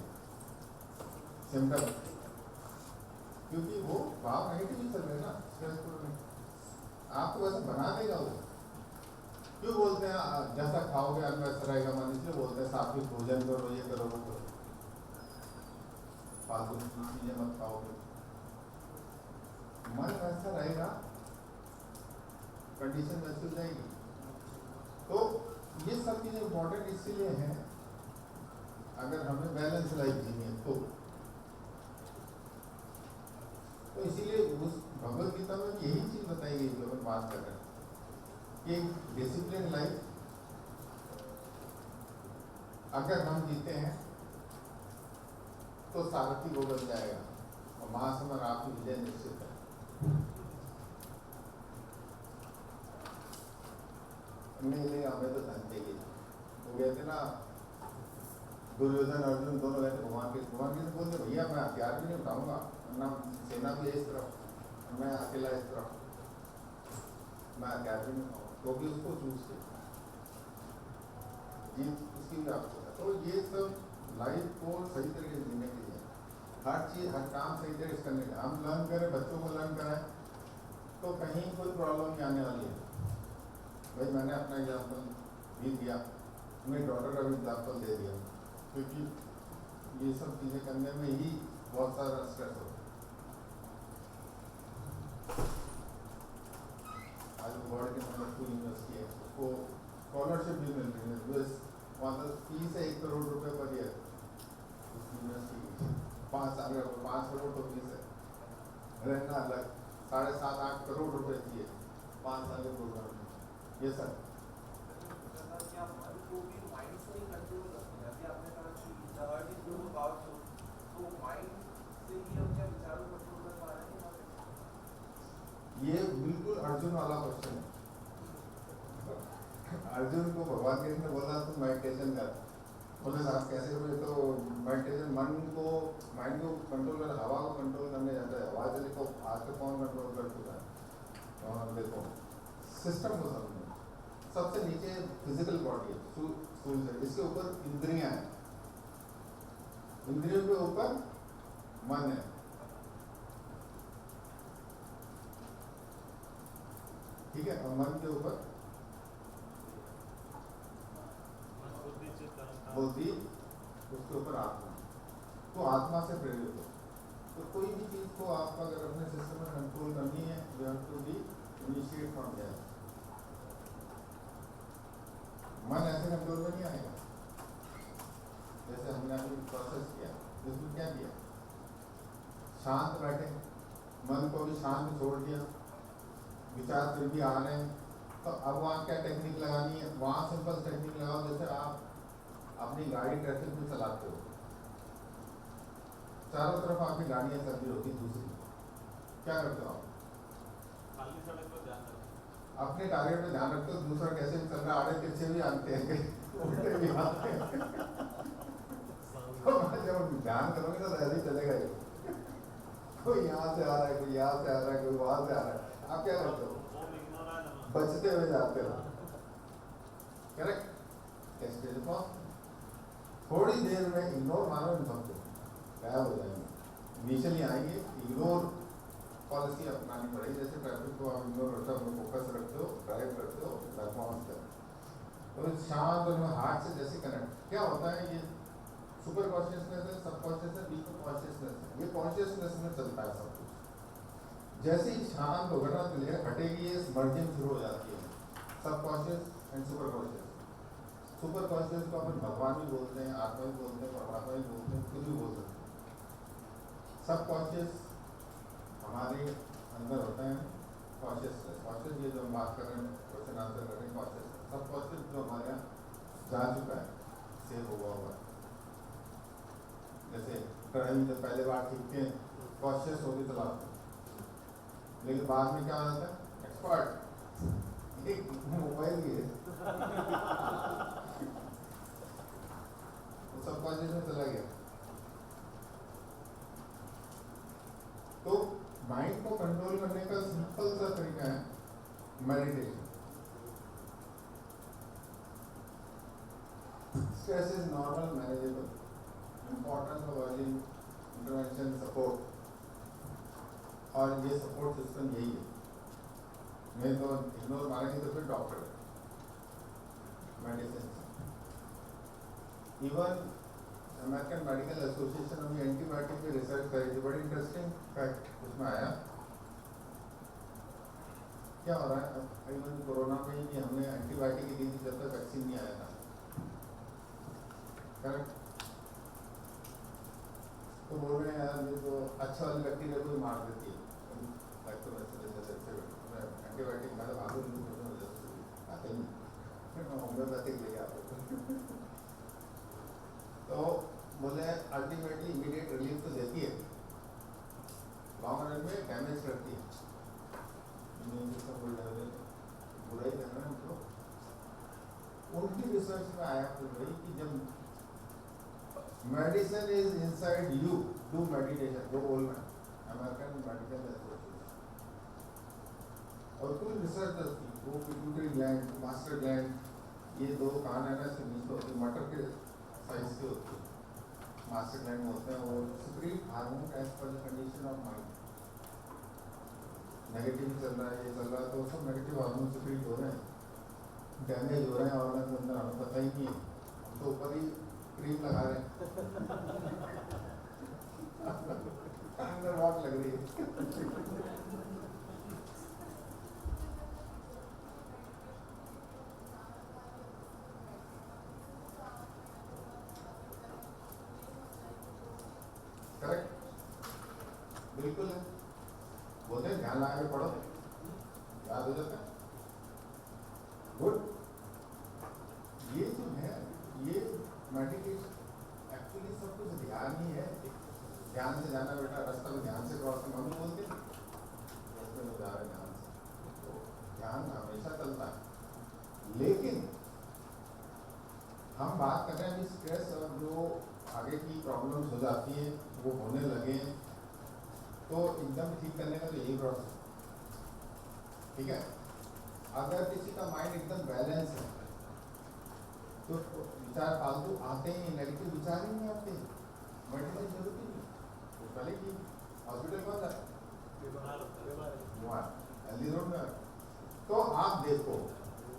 सिम्टम, क्योंकि वो भाव नेगेटिव ही चल रहे हैं ना, स्ट्रेसफुल में, आपको वैसे बना देगा वो। क्यों बोलते हैं जैसा खाओगे अन्न वैसा रहेगा मन, इसलिए बोलते हैं सात्विक भोजन करो, ये करो वो करो, फालतू की चीजें मत खाओगे, मन वैसा रहेगा, कंडीशन वैसी हो जाएगी। तो ये सब चीजें इम्पोर्टेंट इसीलिए हैं। अगर हमें बैलेंस लाइफ जीनी है तो इसीलिए उस भगवत गीता में भी यही चीज बताई गई जो हम बात कर रहे हैं कि डिसिप्लिन लाइफ अगर हम जीते हैं तो सारथी वो बन जाएगा और महासमर आपकी विजय निश्चित है। नहीं हमें तो धन चाहिए। वो गए थे ना दुर्योधन अर्जुन दोनों गए थे भगवान के बोलते भैया मैं हथियार भी नहीं उठाऊंगा ना सेना भी है इस तरफ मैं अकेला इस तरफ मैं हथियार भी नहीं उठाऊंगा क्योंकि उसको चूज के जीत उसकी भी आपको है। तो ये सब लाइफ को सही तरीके से जीने के लिए हर चीज हर काम सही तरीके से करने का हम लर्न करें बच्चों को लर्न कराएं तो कहीं कोई प्रॉब्लम नहीं आने वाली है। भाई मैंने अपना एग्जाम्पल भी दिया मेरी डॉटर का भी एग्जाम्पल दे दिया क्योंकि ये सब चीज़ें करने में ही बहुत सारा स्ट्रेस होता है। आज वर्ल्ड के नंबर 2 यूनिवर्सिटी है उसको स्कॉलरशिप भी मिल रही है यूएस वहाँ फीस है 1 करोड़ रुपए पर ईयर उस यूनिवर्सिटी की 5 साल का 5 करोड़ तो फीस है रहना अलग 7.5-8 करोड़ रुपए की है 5 साल के प्रोग्राम में। ये सर ये बिल्कुल अर्जुन वाला क्वेश्चन है। अर्जुन को भगवान कृष्ण ने बोला तुम मेडिटेशन कर बोले साहब कैसे करोगे तो मेडिटेशन माइंड को कंट्रोल कर हवा को कंट्रोल करने जाता है। हवा से देखो आज तो कौन कंट्रोल कर चुका है और देखो सिस्टम को समझो सबसे नीचे फिजिकल बॉडी है इसके ऊपर इंद्रियां हैं इंद्रियों के ऊपर मन है ठीक है और मन के ऊपर बुद्धि उसके ऊपर आत्मा तो आत्मा से प्रेरित हो तो कोई भी चीज को आप अगर अपने सिस्टम में कंट्रोल करनी है you have to be initiate from there. मन ऐसे कंट्रोल में नहीं आएगा जैसे हमने अभी प्रोसेस किया इसमें क्या किया शांत बैठे मन को भी शांत छोड़ दिया विचार फिर भी आ रहे हैं तो अब वहाँ क्या टेक्निक लगानी है वहाँ सिंपल टेक्निक लगाओ जैसे आप अपनी गाड़ी ट्रैफिक में चलाते हो चारों तरफ आपकी गाड़ियाँ चल रही होती दूसरी क्या करते हो आप खाली सड़क पर ध्यान रखो अपने टारगेट पे ध्यान रखते हो दूसरा कैसे भी चल रहा है आड़े पीछे भी आते हैं उल्टे भी आते हैं तो जब ध्यान करोगे तो ऐसे ही चलेगा ये कोई यहाँ से आ रहा है कोई यहाँ से आ रहा है कोई वहाँ से आ रहा है आप क्या करते हो बचते हुए जाते हो करेक्ट थोड़ी देर में इग्नोर मानो इन सबको गायब हो जाएंगे इनिशियली आएंगे इग्नोर पॉलिसी अपनानी पड़ेगी जैसे ट्रैफिक को आप इग्नोर करते हो फोकस रखते हो ड्राइव करते हो परफॉर्मेंस करते हो तो शांत और हार्ट से जैसे कनेक्ट क्या होता है ये सुपर कॉन्शियसनेस है सब कॉन्शियसनेस डीप कॉन्शियसनेस है ये कॉन्शियसनेस में चलता है सब कुछ जैसे ही शांत होगा ना तो लेयर हटेगी ये मर्जिंग शुरू हो जाती है सब conscious and super conscious. Super conscious को अपन भगवान भी बोलते हैं आत्मा भी बोलते हैं परमात्मा भी बोलते हैं खुद भी बोल सकते हैं। सब कॉन्शियस हमारे अंदर होता है कॉन्शियसनेस कॉन्शियस ये जो हम बात कर रहे हैं क्वेश्चन आंसर कर रहे हैं कॉन्शियस सब कॉन्शियस जो हमारे यहाँ जा चुका है सेव हुआ हुआ है जैसे कढ़ाई जब पहले बार सीखते हैं कॉन्शियस होकर चलाते हैं लेकिन बाद में क्या हो जाता है एक्सपर्ट एक मोबाइल भी है वो सब कॉन्शियस में चला गया। तो माइंड को कंट्रोल करने का सिंपल सा तरीका है meditation. Stress is normal manageable importance of early intervention support और ये सपोर्ट सिस्टम यही है नहीं तो इग्नोर मारेंगे तो फिर doctor medicine even American medical association अभी एंटीबायोटिक पे रिसर्च करी थी बड़ी इंटरेस्टिंग फैक्ट उसमें आया क्या हो रहा है इवन कोरोना में ही हमने एंटीबायोटिक दी थी जब तक वैक्सीन नहीं आया था करेक्ट तो बोल रहे हैं यार ये तो अच्छे वाली बैक्टीरिया को भी मार देती है, एंटीबायोटिक मतलब आगे आते ही होम्योपैथिक ले आते तो बोले अल्टीमेटली इमीडिएट रिलीफ तो देती है, लॉन्ग रन में डैमेज करती है, इम्यून सिस्टम को बुरा ही करना है उनको। उनकी रिसर्च में आया तो भाई कि जब medicine is inside you, do meditation, जो बोल रहे हैं अमेरिकन मेडिकल एसोसिएशन, और कुछ रिसर्चर्स थी, वो पिट्यूटरी ग्लैंड, मास्टर ग्लैंड, ये दो कान है ना इसके बीच में होती, मटर के साइज के होती है, मास्टर ग्लैंड में होते हैं, वो secrete hormone as per the condition of mind, negative चल रहा है, ये चल रहा है, तो सब नेगेटिव हार्मोन सीक्रेट हो रहे हैं, डैमेज हो रहे हैं ऑर्गन के अंदर, हमें पता ही नहीं है, हम तो ऊपर ही क्रीम लगा रहे हैं अंदर वाट लग रही है करेक्ट, बिल्कुल है, बोलते हैं ध्यान लगा के पढ़ो, याद हो जाता है, गुड। ये जो है ये मेडिटेशन एक्चुअली सब कुछ ध्यान ही है, ध्यान से जाना बेटा, रास्ता में ध्यान से क्रॉस करना, मम्मी बोलते रास्ते में जा रहे ध्यान से, तो ध्यान हमेशा चलता है, लेकिन हम बात कर रहे हैं अभी स्ट्रेस और जो आगे की प्रॉब्लम्स हो जाती हैं वो होने लगे, तो एकदम ठीक करने का तो यही प्रोसेस, ठीक है। अगर किसी का माइंड एकदम बैलेंस है तो विचार फालतू आते ही, नेगेटिव विचार ही नहीं आते, मेडिटेशन जरूरत ही नहीं, तो पहले की हॉस्पिटल कौन जाता हेल्दी रोड में, तो आप देखो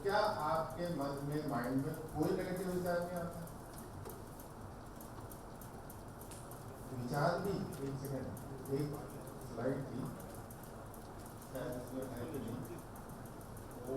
क्या आपके मन में, माइंड में कोई नेगेटिव विचार नहीं आता, विचार भी, एक सेकंड, एक स्लाइड थी शायद इसमें है कि नहीं, वो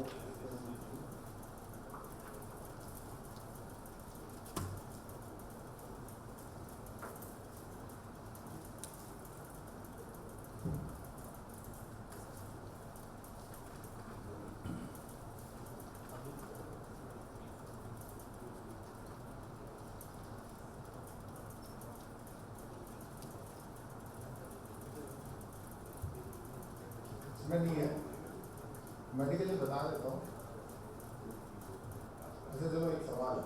इसमें नहीं है, मेडिकली बता देता हूँ। अच्छा चलो एक सवाल,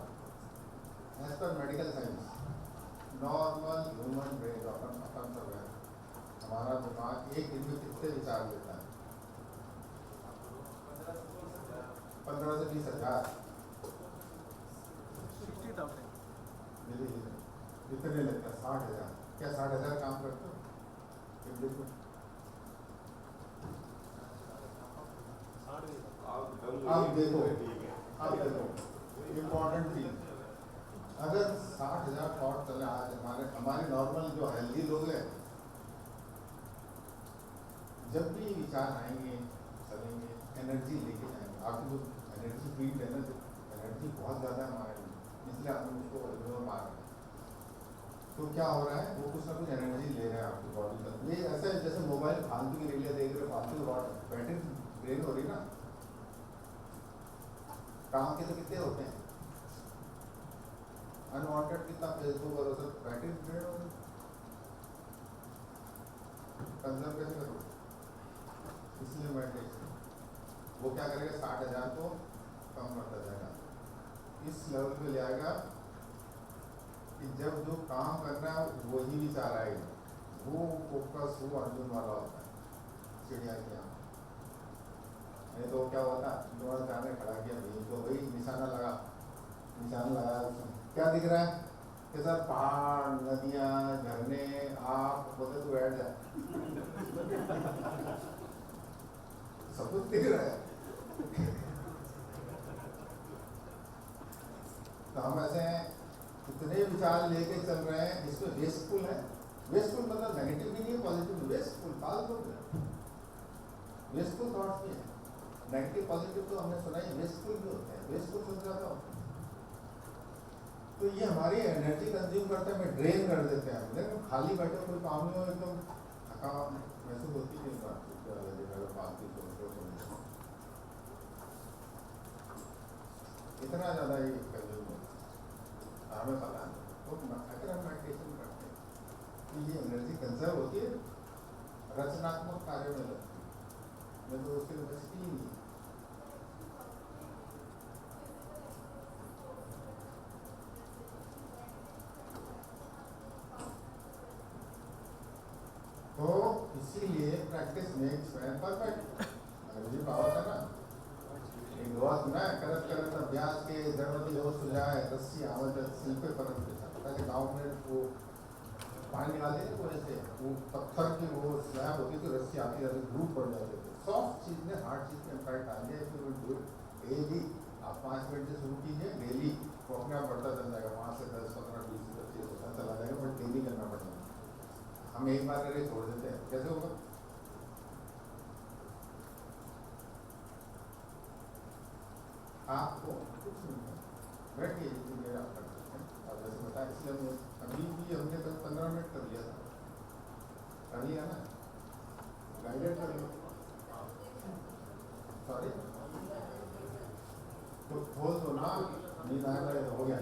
as per medical science, normal human brain अपन सब है, हमारा दिमाग एक दिन में कितने विचार लेता है? 15 से 20 हज़ार, कितने लेता है? 60,000, क्या 60,000 काम करते हो एक दिन में? अब देखो इम्पोर्टेंट चीज, अगर 60,000 थॉट चले आज हमारे नॉर्मल जो हेल्दी लोग हैं, जब भी विचार आएंगे चलेंगे, एनर्जी लेके जाएंगे, आपकी जो एनर्जी फील्ड है ना, एनर्जी बहुत ज़्यादा है हमारे लिए, इसलिए हम उसको इग्नोर मार रहे हैं, तो क्या हो रहा है, वो कुछ ना कुछ एनर्जी ले रहे हैं आपकी बॉडी तक। ये ऐसा है जैसे मोबाइल फालतू की रीलें देख रहे, फालतू बैटरी ड्रेन हो रही ना, काम के तो कितने होते हैं, अनवांटेड कितना फेसबुक और सब बैटरी ड्रेन हो रही, कंजर्व कैसे करो, इसलिए मेडिटेशन वो क्या करेगा, 60,000 को कम करता जाएगा, इस लेवल पे ले आएगा कि जब जो काम करना है वही विचार आएगा, वो फोकस वो अर्जुन वाला होता है, चिड़िया की आँख, नहीं तो क्या होता, द्रोण जाने खड़ा किया भाई तो भाई निशाना लगाया उसमें, क्या दिख रहा है कि सर पहाड़, नदियाँ, झरने, आप बोलते तो बैठ जाए सब कुछ दिख रहा है तो हम ऐसे इतने विचार लेके चल रहे हैं, इसमें वेस्टफुल है, वेस्टफुल मतलब नेगेटिव भी नहीं है, पॉजिटिव, वेस्टफुल फालतू, वेस्टफुल थॉट्स भी है, नेगेटिव पॉजिटिव तो हमने सुना ही, वेस्टफुल भी होते हैं, वेस्टफुल सुन जाता हूँ, तो ये हमारी एनर्जी कंज्यूम करते हैं, हमें ड्रेन कर देते हैं। लेकिन खाली बैठे कोई काम नहीं हो, एकदम थकान महसूस होती नहीं बात फालतू सोचो तो इतना ज़्यादा ये कंज्यूम होता है, हमें पता नहीं। तो अगर हम मेडिटेशन करते हैं तो ये एनर्जी कंजर्व होती है, रचनात्मक कार्य में लगती है, मैं तो उसके लिए बचती ही नहीं। तो इसीलिए प्रैक्टिस मेक्स मैन परफेक्ट। मुझे पावर था ना, एक दुआ सुना है, करत करत अभ्यास के जड़मति हो सुझाए, रस्सी आवत शिल्पे परम पिता। पहले गाँव में वो पानी निकालते थे, वो ऐसे वो पत्थर की वो स्लैब होती थी, रस्सी आती जाती, ग्रुप पड़ जाते थे। सॉफ्ट चीज़ में हार्ड चीज़ में इम्पैक्ट आ गया। डेली आप 5 मिनट से शुरू कीजिए, डेली वो अपने आप बढ़ता चल जाएगा। 5 से 10, 15, 20, 25 होता चला जाएगा, बट डेली करना पड़ेगा। हम एक बार करके छोड़ देते हैं, कैसे होगा? आपको कुछ नहीं बैठिए जितनी देर आप कर सकते हैं। और जैसे बताया, इसलिए अभी भी हमने 10-15 मिनट कर लिया था, कर लिया ना, गाइडेड कर लो। सॉरी, तो खोल दो ना, नींद आ रहा है तो हो गया,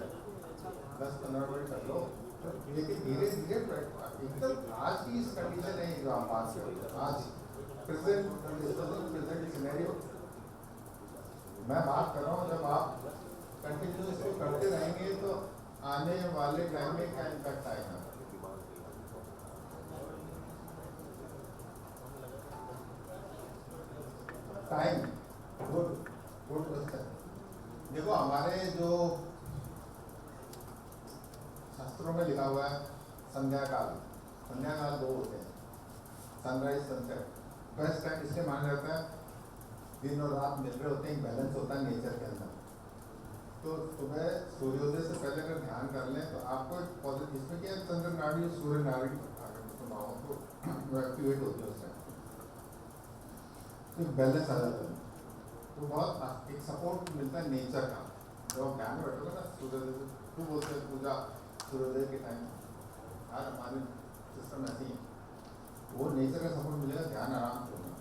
10-15 मिनट कर लो। लेकिन धीरे धीरे एकदम आज की इस कंडीशन है जो आप बात कर रहे हैं, आज प्रेजेंट सिनेरियो मैं बात कर रहा हूँ। जब आप कंटिन्यू इसको करते रहेंगे तो आने वाले टाइम में क्या इम्पैक्ट आएगा? Time, good question. देखो हमारे जो शास्त्रों में लिखा हुआ है, संध्या काल 2 होते हैं, सनराइज सनसेट। बेस्ट टाइम इसलिए माना जाता है, दिन और रात मिल रहे होते हैं, बैलेंस होता है नेचर के अंदर। तो सुबह सूर्योदय से पहले अगर ध्यान कर लें तो आपको एक पॉजिटिव, इसमें क्या है, चंद्र नाड़ी सूर्य नाड़ी तो एक्टिवेट होती है उस टाइम, तो बैलेंस आ जाता है। तो बहुत एक सपोर्ट मिलता है नेचर का। जब आप ध्यान में बैठोगे ना, सूर्योदय तो बोलते हैं पूजा सूर्योदय के टाइम, यार हमारे सिस्टम ऐसी है, वो नेचर का सपोर्ट मिलेगा, ध्यान आराम से होगा।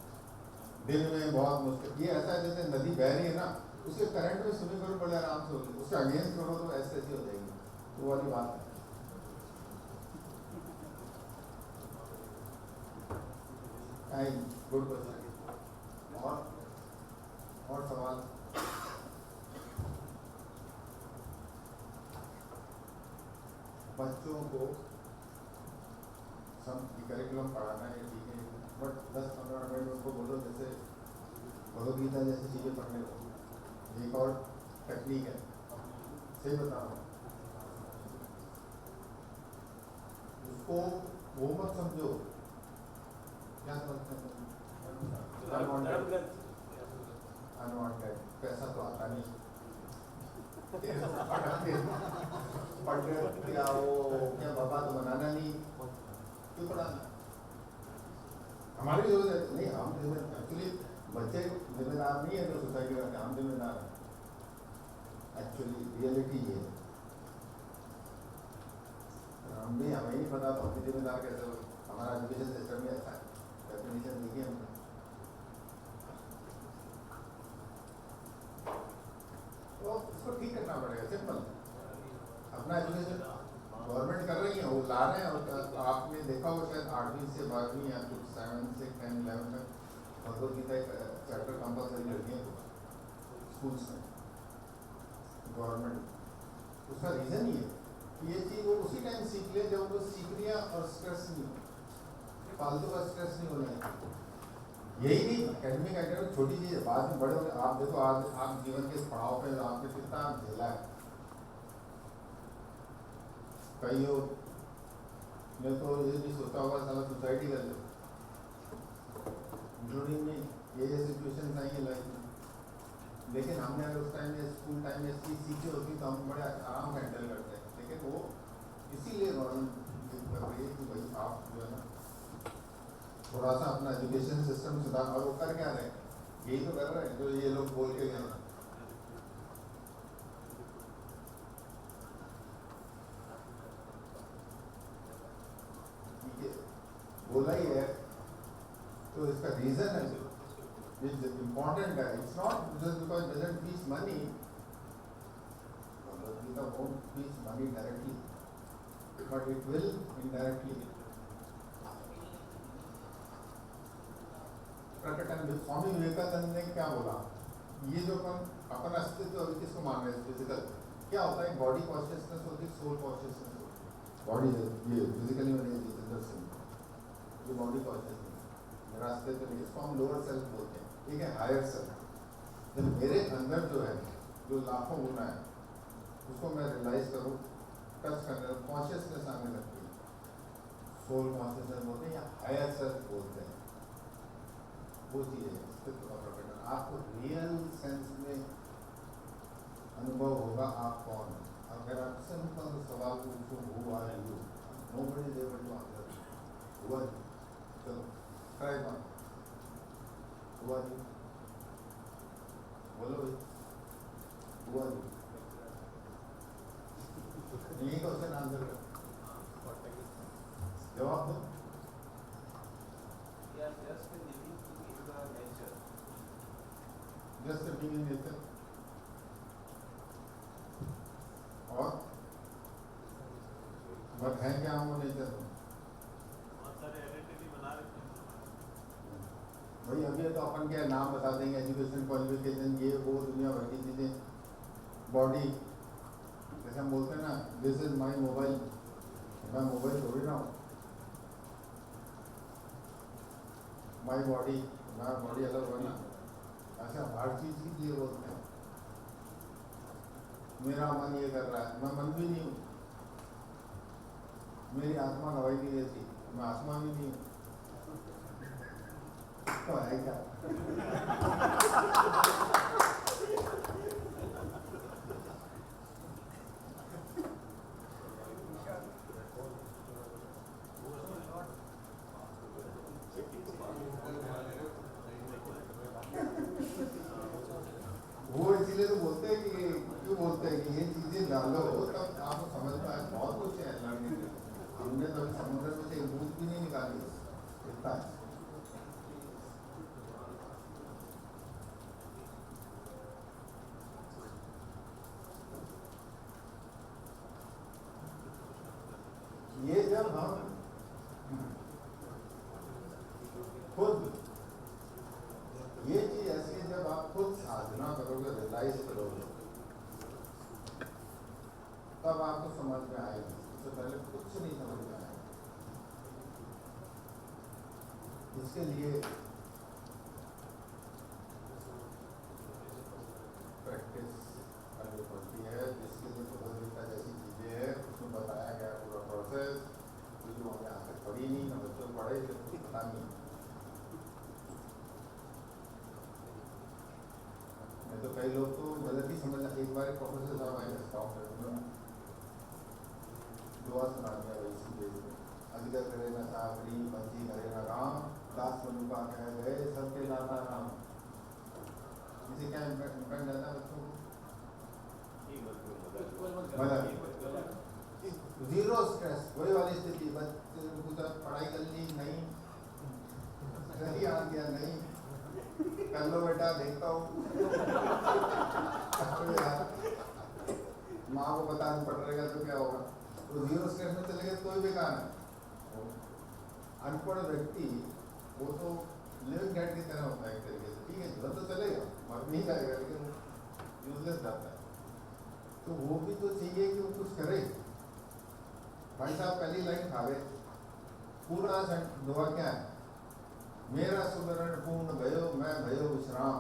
दिन में बहुत मुश्किल, ये ऐसा है जैसे नदी बह रही है ना, उसके करंट में स्विमिंग करो बड़े आराम से होगी, उसके अगेंस्ट करो तो ऐसे ऐसी हो जाएगी, वो वाली बात है। Time, good question. और सवाल? बच्चों को करिकुलम पढ़ाना है ठीक है, बट 10-15 मिनट उनको बोलो जैसे भगवदगीता जैसी चीज़ें पढ़ने को। एक और टेक्निक है, सही बता रहा हूँ, उसको वो मत समझो, क्या समझते हैं? अनवांटेड पैसा तो आता नहीं, क्या वो क्या बाबा तो बनाना नहीं, क्यों पढ़ाना? हमारी जरूरत नहीं, हम एक्चुअली बच्चे जिम्मेदार नहीं है तो सोसाइटी का हम जिम्मेदार है। एक्चुअली रियलिटी ये है, हम भी हमें नहीं पता तो हम भी जिम्मेदार कैसे हो? हमारा एजुकेशन सिस्टम में ऐसा है, डेफिनेशन देखिए हमने। तो उसको ठीक करना पड़ेगा, सिंपल। अपना एजुकेशन गवर्नमेंट कर रही है, वो ला रहे हैं, और आपने देखा हो शायद 8वीं से 12वीं या कुछ 7 से 10, 11 तक भगवदगीता चैप्टर कंपल्सरी लगी है स्कूल्स में, गवर्नमेंट। उसका रीज़न ये है कि ये चीज़ वो उसी टाइम सीख ले जब वो सीख लिया और स्ट्रेस नहीं हो, फालतू का स्ट्रेस नहीं होना है। यही नहीं एकेडमिक आइटम छोटी चीज़ है, बाद में बड़े होंगे। आप देखो आज आप जीवन के पड़ाव पे आपने कितना झेला है। कई ने तो ये भी सोचा होगा साला सोसाइटी कर लो, इंक्लूडिंग में ये सिचुएशन आई है लाइफ में। लेकिन हमने अगर उस टाइम में स्कूल टाइम में चीज़ सीखी होती तो हम बड़े आराम से हैंडल करते हैं। लेकिन वो इसीलिए गवर्नमेंट कर रही है कि भाई आप जो है ना थोड़ा सा अपना एजुकेशन सिस्टम सुधार। और वो कर क्या रहे हैं, यही तो कर रहे हैं जो ये लोग बोल के गए। बोला ही है, तो इसका रीजन है which is important है. It's not just because it doesn't teach money. Bhagavad Gita won't teach money directly, but it will indirectly. प्रकटन में स्वामी विवेकानंद ने क्या बोला, ये जो अपन अस्तित्व अभी किसको मान रहे हैं, फिजिकल क्या होता है, बॉडी कॉन्शियसनेस होती है, सोल कॉन्शियसनेस होती है. बॉडी ये फिजिकली बनी है जो बॉडी कॉन्शियसनेस रास्ते पे नहीं, इसको हम लोअर सेल्फ बोलते हैं, ठीक है, हायर सेल्फ. जब मेरे अंदर जो है, जो लाखों गुना है, उसको मैं रियलाइज करूँ, टच करने कॉन्शियसनेस आने लगती है, सोल कॉन्शियसनेस बोलते हैं या हायर सेल्फ बोलते हैं. वो चीज़ है अस्तित्व का प्रकटन. आपको रियल सेंस में अनुभव होगा आप कौन है. अगर आप सिंपल सवाल पूछो who are you, nobody is able to answer. हुआ चलो ट्राई मार, हुआ नहीं बोलो भाई, हुआ नहीं, यही क्वेश्चन आंसर कर, जवाब दो. Just being in nature. और बट है क्या हम वो नेचर में बहुत सारे आइडेंटिटी बना रखे हैं भाई. अभी तो अपन क्या नाम बता देंगे, एजुकेशन क्वालिफिकेशन ये वो दुनिया भर की चीज़ें. बॉडी जैसे हम बोलते हैं ना, दिस इज माई मोबाइल, मैं मोबाइल थोड़ी ना हूँ. माई बॉडी, मैं बॉडी अलग होना. ऐसा हर चीज़ के लिए बोलते हैं. मेरा मन ये कर रहा है, मैं मन भी नहीं हूँ. मेरी आत्मा गवाही नहीं देती, मैं आत्मा भी नहीं हूँ. तो है क्या? वो इसलिए तो बोलते हैं कि क्यों बोलते हैं कि ये चीजें डालो तब आपको समझ में आए. बहुत कुछ है लड़ने के लिए. हमने तो समुद्र में से एक बूंद भी नहीं निकाली, इतना है. ये जब हम खुद, ये चीज ऐसी है जब आप खुद साधना करोगे, रियलाइज करोगे, तब आपको समझ में आएगी. इससे पहले कुछ नहीं समझ में आएगा. इसके लिए प्रैक्टिस करनी पड़ती है, जिसके लिए भगवद गीता जैसी चीजें हैं उसमें बताया गया पूरा प्रोसेस. जो हमने आज तक पढ़ी नहीं, ना बच्चों को पढ़े, तो पता नहीं. नहीं तो कई लोग तो गलत ही समझ. एक बार प्रोफेसर साहब आए स्टॉक में दुआ सुना दिया वैसी चीज में, अधिकार करे ना सागरी पंची करे ना राम, दास मनुका कह गए सबके लाता राम. इसे क्या इम्पैक्ट जाता है बच्चों को? जीरो स्ट्रेस, वही वाली स्थिति. बच्चे ने पूछा पढ़ाई कर ली, नहीं. सही आ गया, नहीं. कर लो बेटा, देखता हूँ. माँ को बताना पड़ रहेगा तो क्या होगा. तो जीरो स्ट्रेस में चले गए कोई बेकार है. अनपढ़ व्यक्ति वो तो लिविंग डेड की तरह होता है एक तरीके से. ठीक है, जीवन तो चलेगा, मर नहीं जाएगा, लेकिन यूजलेस जाता है. तो वो भी तो चाहिए कि वो कुछ करे. भाई साहब पहली लाइन खा गए. पूरा दुआ क्या है? मेरा सुमरण पूर्ण गयो, मैं भयो विश्राम.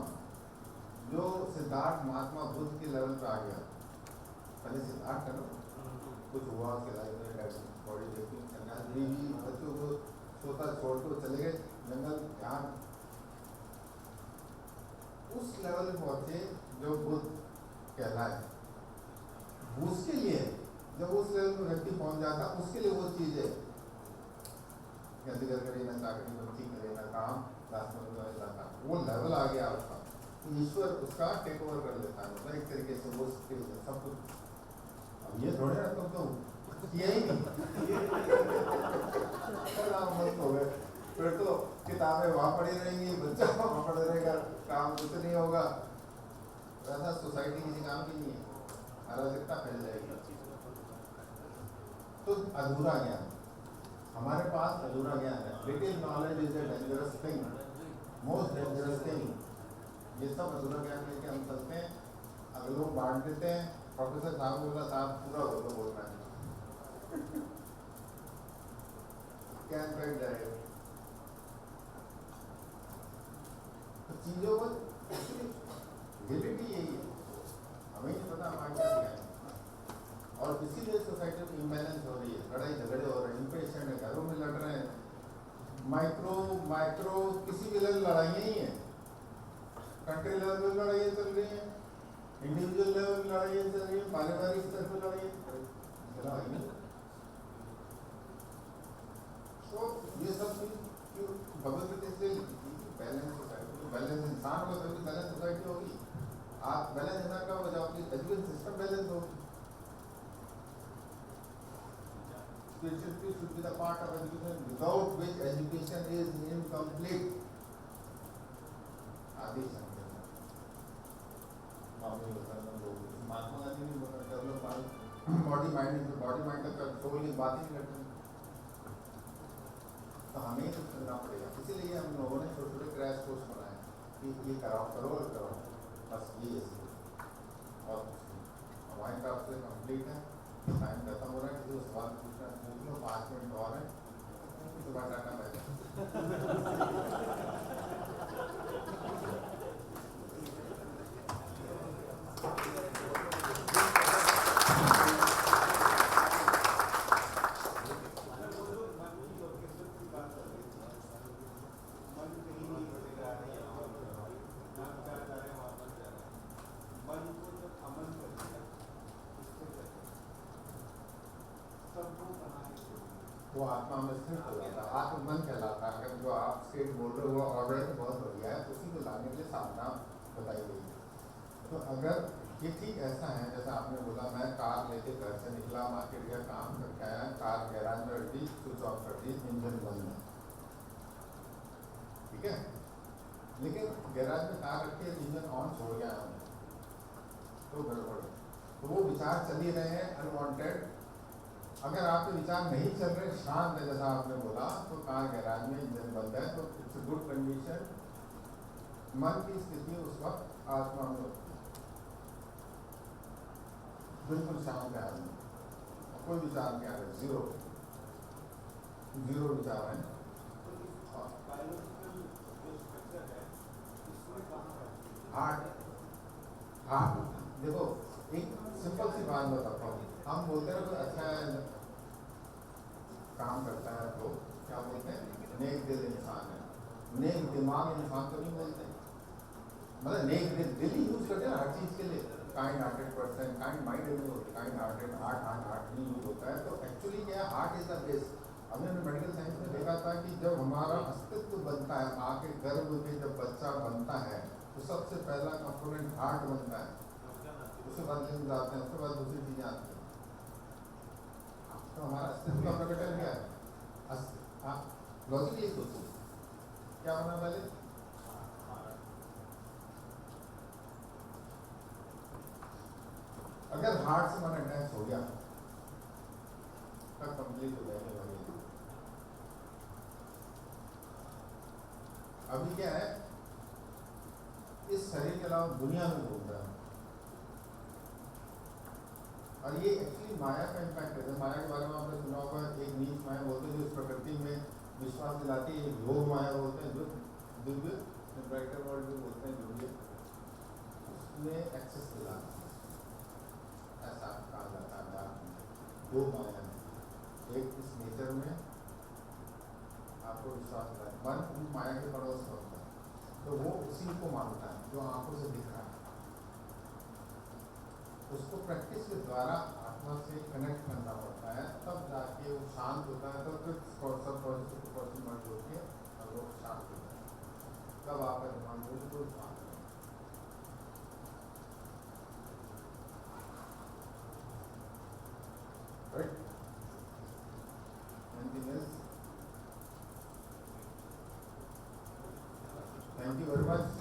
जो सिद्धार्थ महात्मा बुद्ध के लेवल पे आ गया, पहले सिद्धार्थ करो, कुछ हुआ उसके लाइफ में, बॉडी देखी, बीवी बच्चों को सोता छोड़ कर चले गए जंगल, ध्यान. उस लेवल पे पहुंचे जो बुद्ध कहलाए. उसके लिए जब उस लेवल में व्यक्ति पहुंच जाता, उसके लिए वो चीज है करे ना चाकरी, बच्ची करे ना काम, जाता. वो लेवल आ गया उसका, तो ईश्वर उसका टेक ओवर कर लेता है. मतलब एक तरीके से वो सब कुछ. अब ये थोड़े ना तुम तो किया ही नहीं. मत हो गए अराजकता फैल जाएगी। तो अधूरा ज्ञान, हमारे पास अधूरा ज्ञान है। Little knowledge is a dangerous thing, most dangerous thing. ये सब अधूरा ज्ञान लेके हम चलते हैं, अगर लोग बांट देते हैं। प्रोफेसर साहब बोला, साहब पूरा हो तो बोल रहा है क्या फैल जाएगा। तो चीजों को रियलिटी यही है, हमें नहीं पता हमारे क्या है। और इसीलिए सोसाइटी में इम्बैलेंस हो रही है, लड़ाई झगड़े हो रहे हैं, इम्पेशेंट है, घरों में लड़ रहे हैं। माइक्रो किसी भी लेवल लड़ाइयाँ ही हैं, कंट्री लेवल पर लड़ाइयाँ चल रही हैं, इंडिविजुअल लेवल पर लड़ाइयाँ चल रही है, पारिवारिक स्तर पर लड़ाइयाँ। तो ये सब चीज भगवत से बैलेंस सोसाइटी, बैलेंस इंसान को तभी बैलेंस सोसाइटी होगी। आप बैलेंस इंसान का हो जाओगे, एजुकेशन सिस्टम बैलेंस होगी। Spirituality should be the part of education, without which education is incomplete. आदि संकेत महात्मा गांधी ने बोला, बॉडी माइंड का सोल की बात ही नहीं करते। तो हमें कुछ करना पड़ेगा, इसीलिए हम लोगों ने छोटे छोटे क्रैश कोर्स बनाए कि ये करो और करो, बस ये और हमारे तरफ से कंप्लीट है। टाइम खत्म हो रहा है, किसी को सवाल पूछना पूछ लो, 5 मिनट और है, सुबह टाटा वो आत्मा में स्थिर हो जाता है, आत्ममन कहलाता है। अगर जो आप स्टेट बोल रहे हो ऑर्डर बहुत बढ़िया है, उसी को लाने के लिए साधना बताई गई है। तो अगर ये ठीक ऐसा है जैसा आपने बोला, मैं कार लेके घर से निकला, मार्केट गया, काम करके आया, कार गैराज में रख दी, स्विच ऑफ कर दी, इंजन बंद है, ठीक है। लेकिन गैराज में कार रख के इंजन ऑन छोड़ गया तो गड़बड़ है। तो वो विचार चल ही रहे हैं अनवांटेड। अगर आपके विचार नहीं चल रहे, शांत है जैसा आपने बोला, तो कार गैराज में इंजन बंद है, तो इट्स अ गुड कंडीशन। मन की स्थिति उस वक्त आत्मा में होती है, बिल्कुल शांत है आदमी, कोई विचार नहीं आ रहा, जीरो विचार है। हाँ देखो, एक सिंपल सी बात बताता हूँ। हम बोलते हैं कोई अच्छा काम करता है तो क्या बोलते हैं, नेक दिल इंसान है, नेक दिमाग इंसान तो नहीं बोलते। मतलब नेक दिल ही यूज करते हैं हर चीज़ के लिए। Kind hearted person, kind mind नहीं होती, काइंड हार्टेड हार्ट नहीं यूज होता है। तो एक्चुअली क्या है, हार्ट इज द बेस। हमने मेडिकल साइंस में देखा था कि जब हमारा अस्तित्व बनता है, माँ के गर्भ में जब बच्चा बनता है, तो सबसे पहला कंपोनेंट हार्ट बनता है, उसके बाद लिम्स आते हैं, उसके बाद दूसरी चीजें आती हैं। तो हमारा अस्तित्व का प्रकटन क्या है? लॉजिकली सोचो, क्या होना पहले? अगर हार्ट से मन अटैच हो गया तब कंप्लीट हो जाएगा। अभी क्या है, इस शरीर के अलावा दुनिया में घूम रहा है, और ये एक्चुअली माया का इम्पैक्ट है। माया के बारे में आपने सुना होगा, एक नीच माया बोलते हैं जो इस प्रकृति में विश्वास दिलाती है, एक योग माया बोलते हैं जो दिव्य ब्राइटर वर्ल्ड जो बोलते हैं दिव्य, उसमें एक्सेस दिलाना, ऐसा कहा जाता है। दो माया है, एक इस नेचर में आपको विश्वास दिलाए, मन उस माया के पड़ोस में होता है, तो वो उसी को मानता है जो आंखों से दिख रहा है। उसको प्रैक्टिस के द्वारा आत्मा से कनेक्ट करना पड़ता है, तब जाके वो शांत होता है। तो फिर सब पॉजिटिव मर्ज होती है और वो शांत होता है, तब आपका दिमाग बिल्कुल शांत है। Right? Anything else? Thank you very much.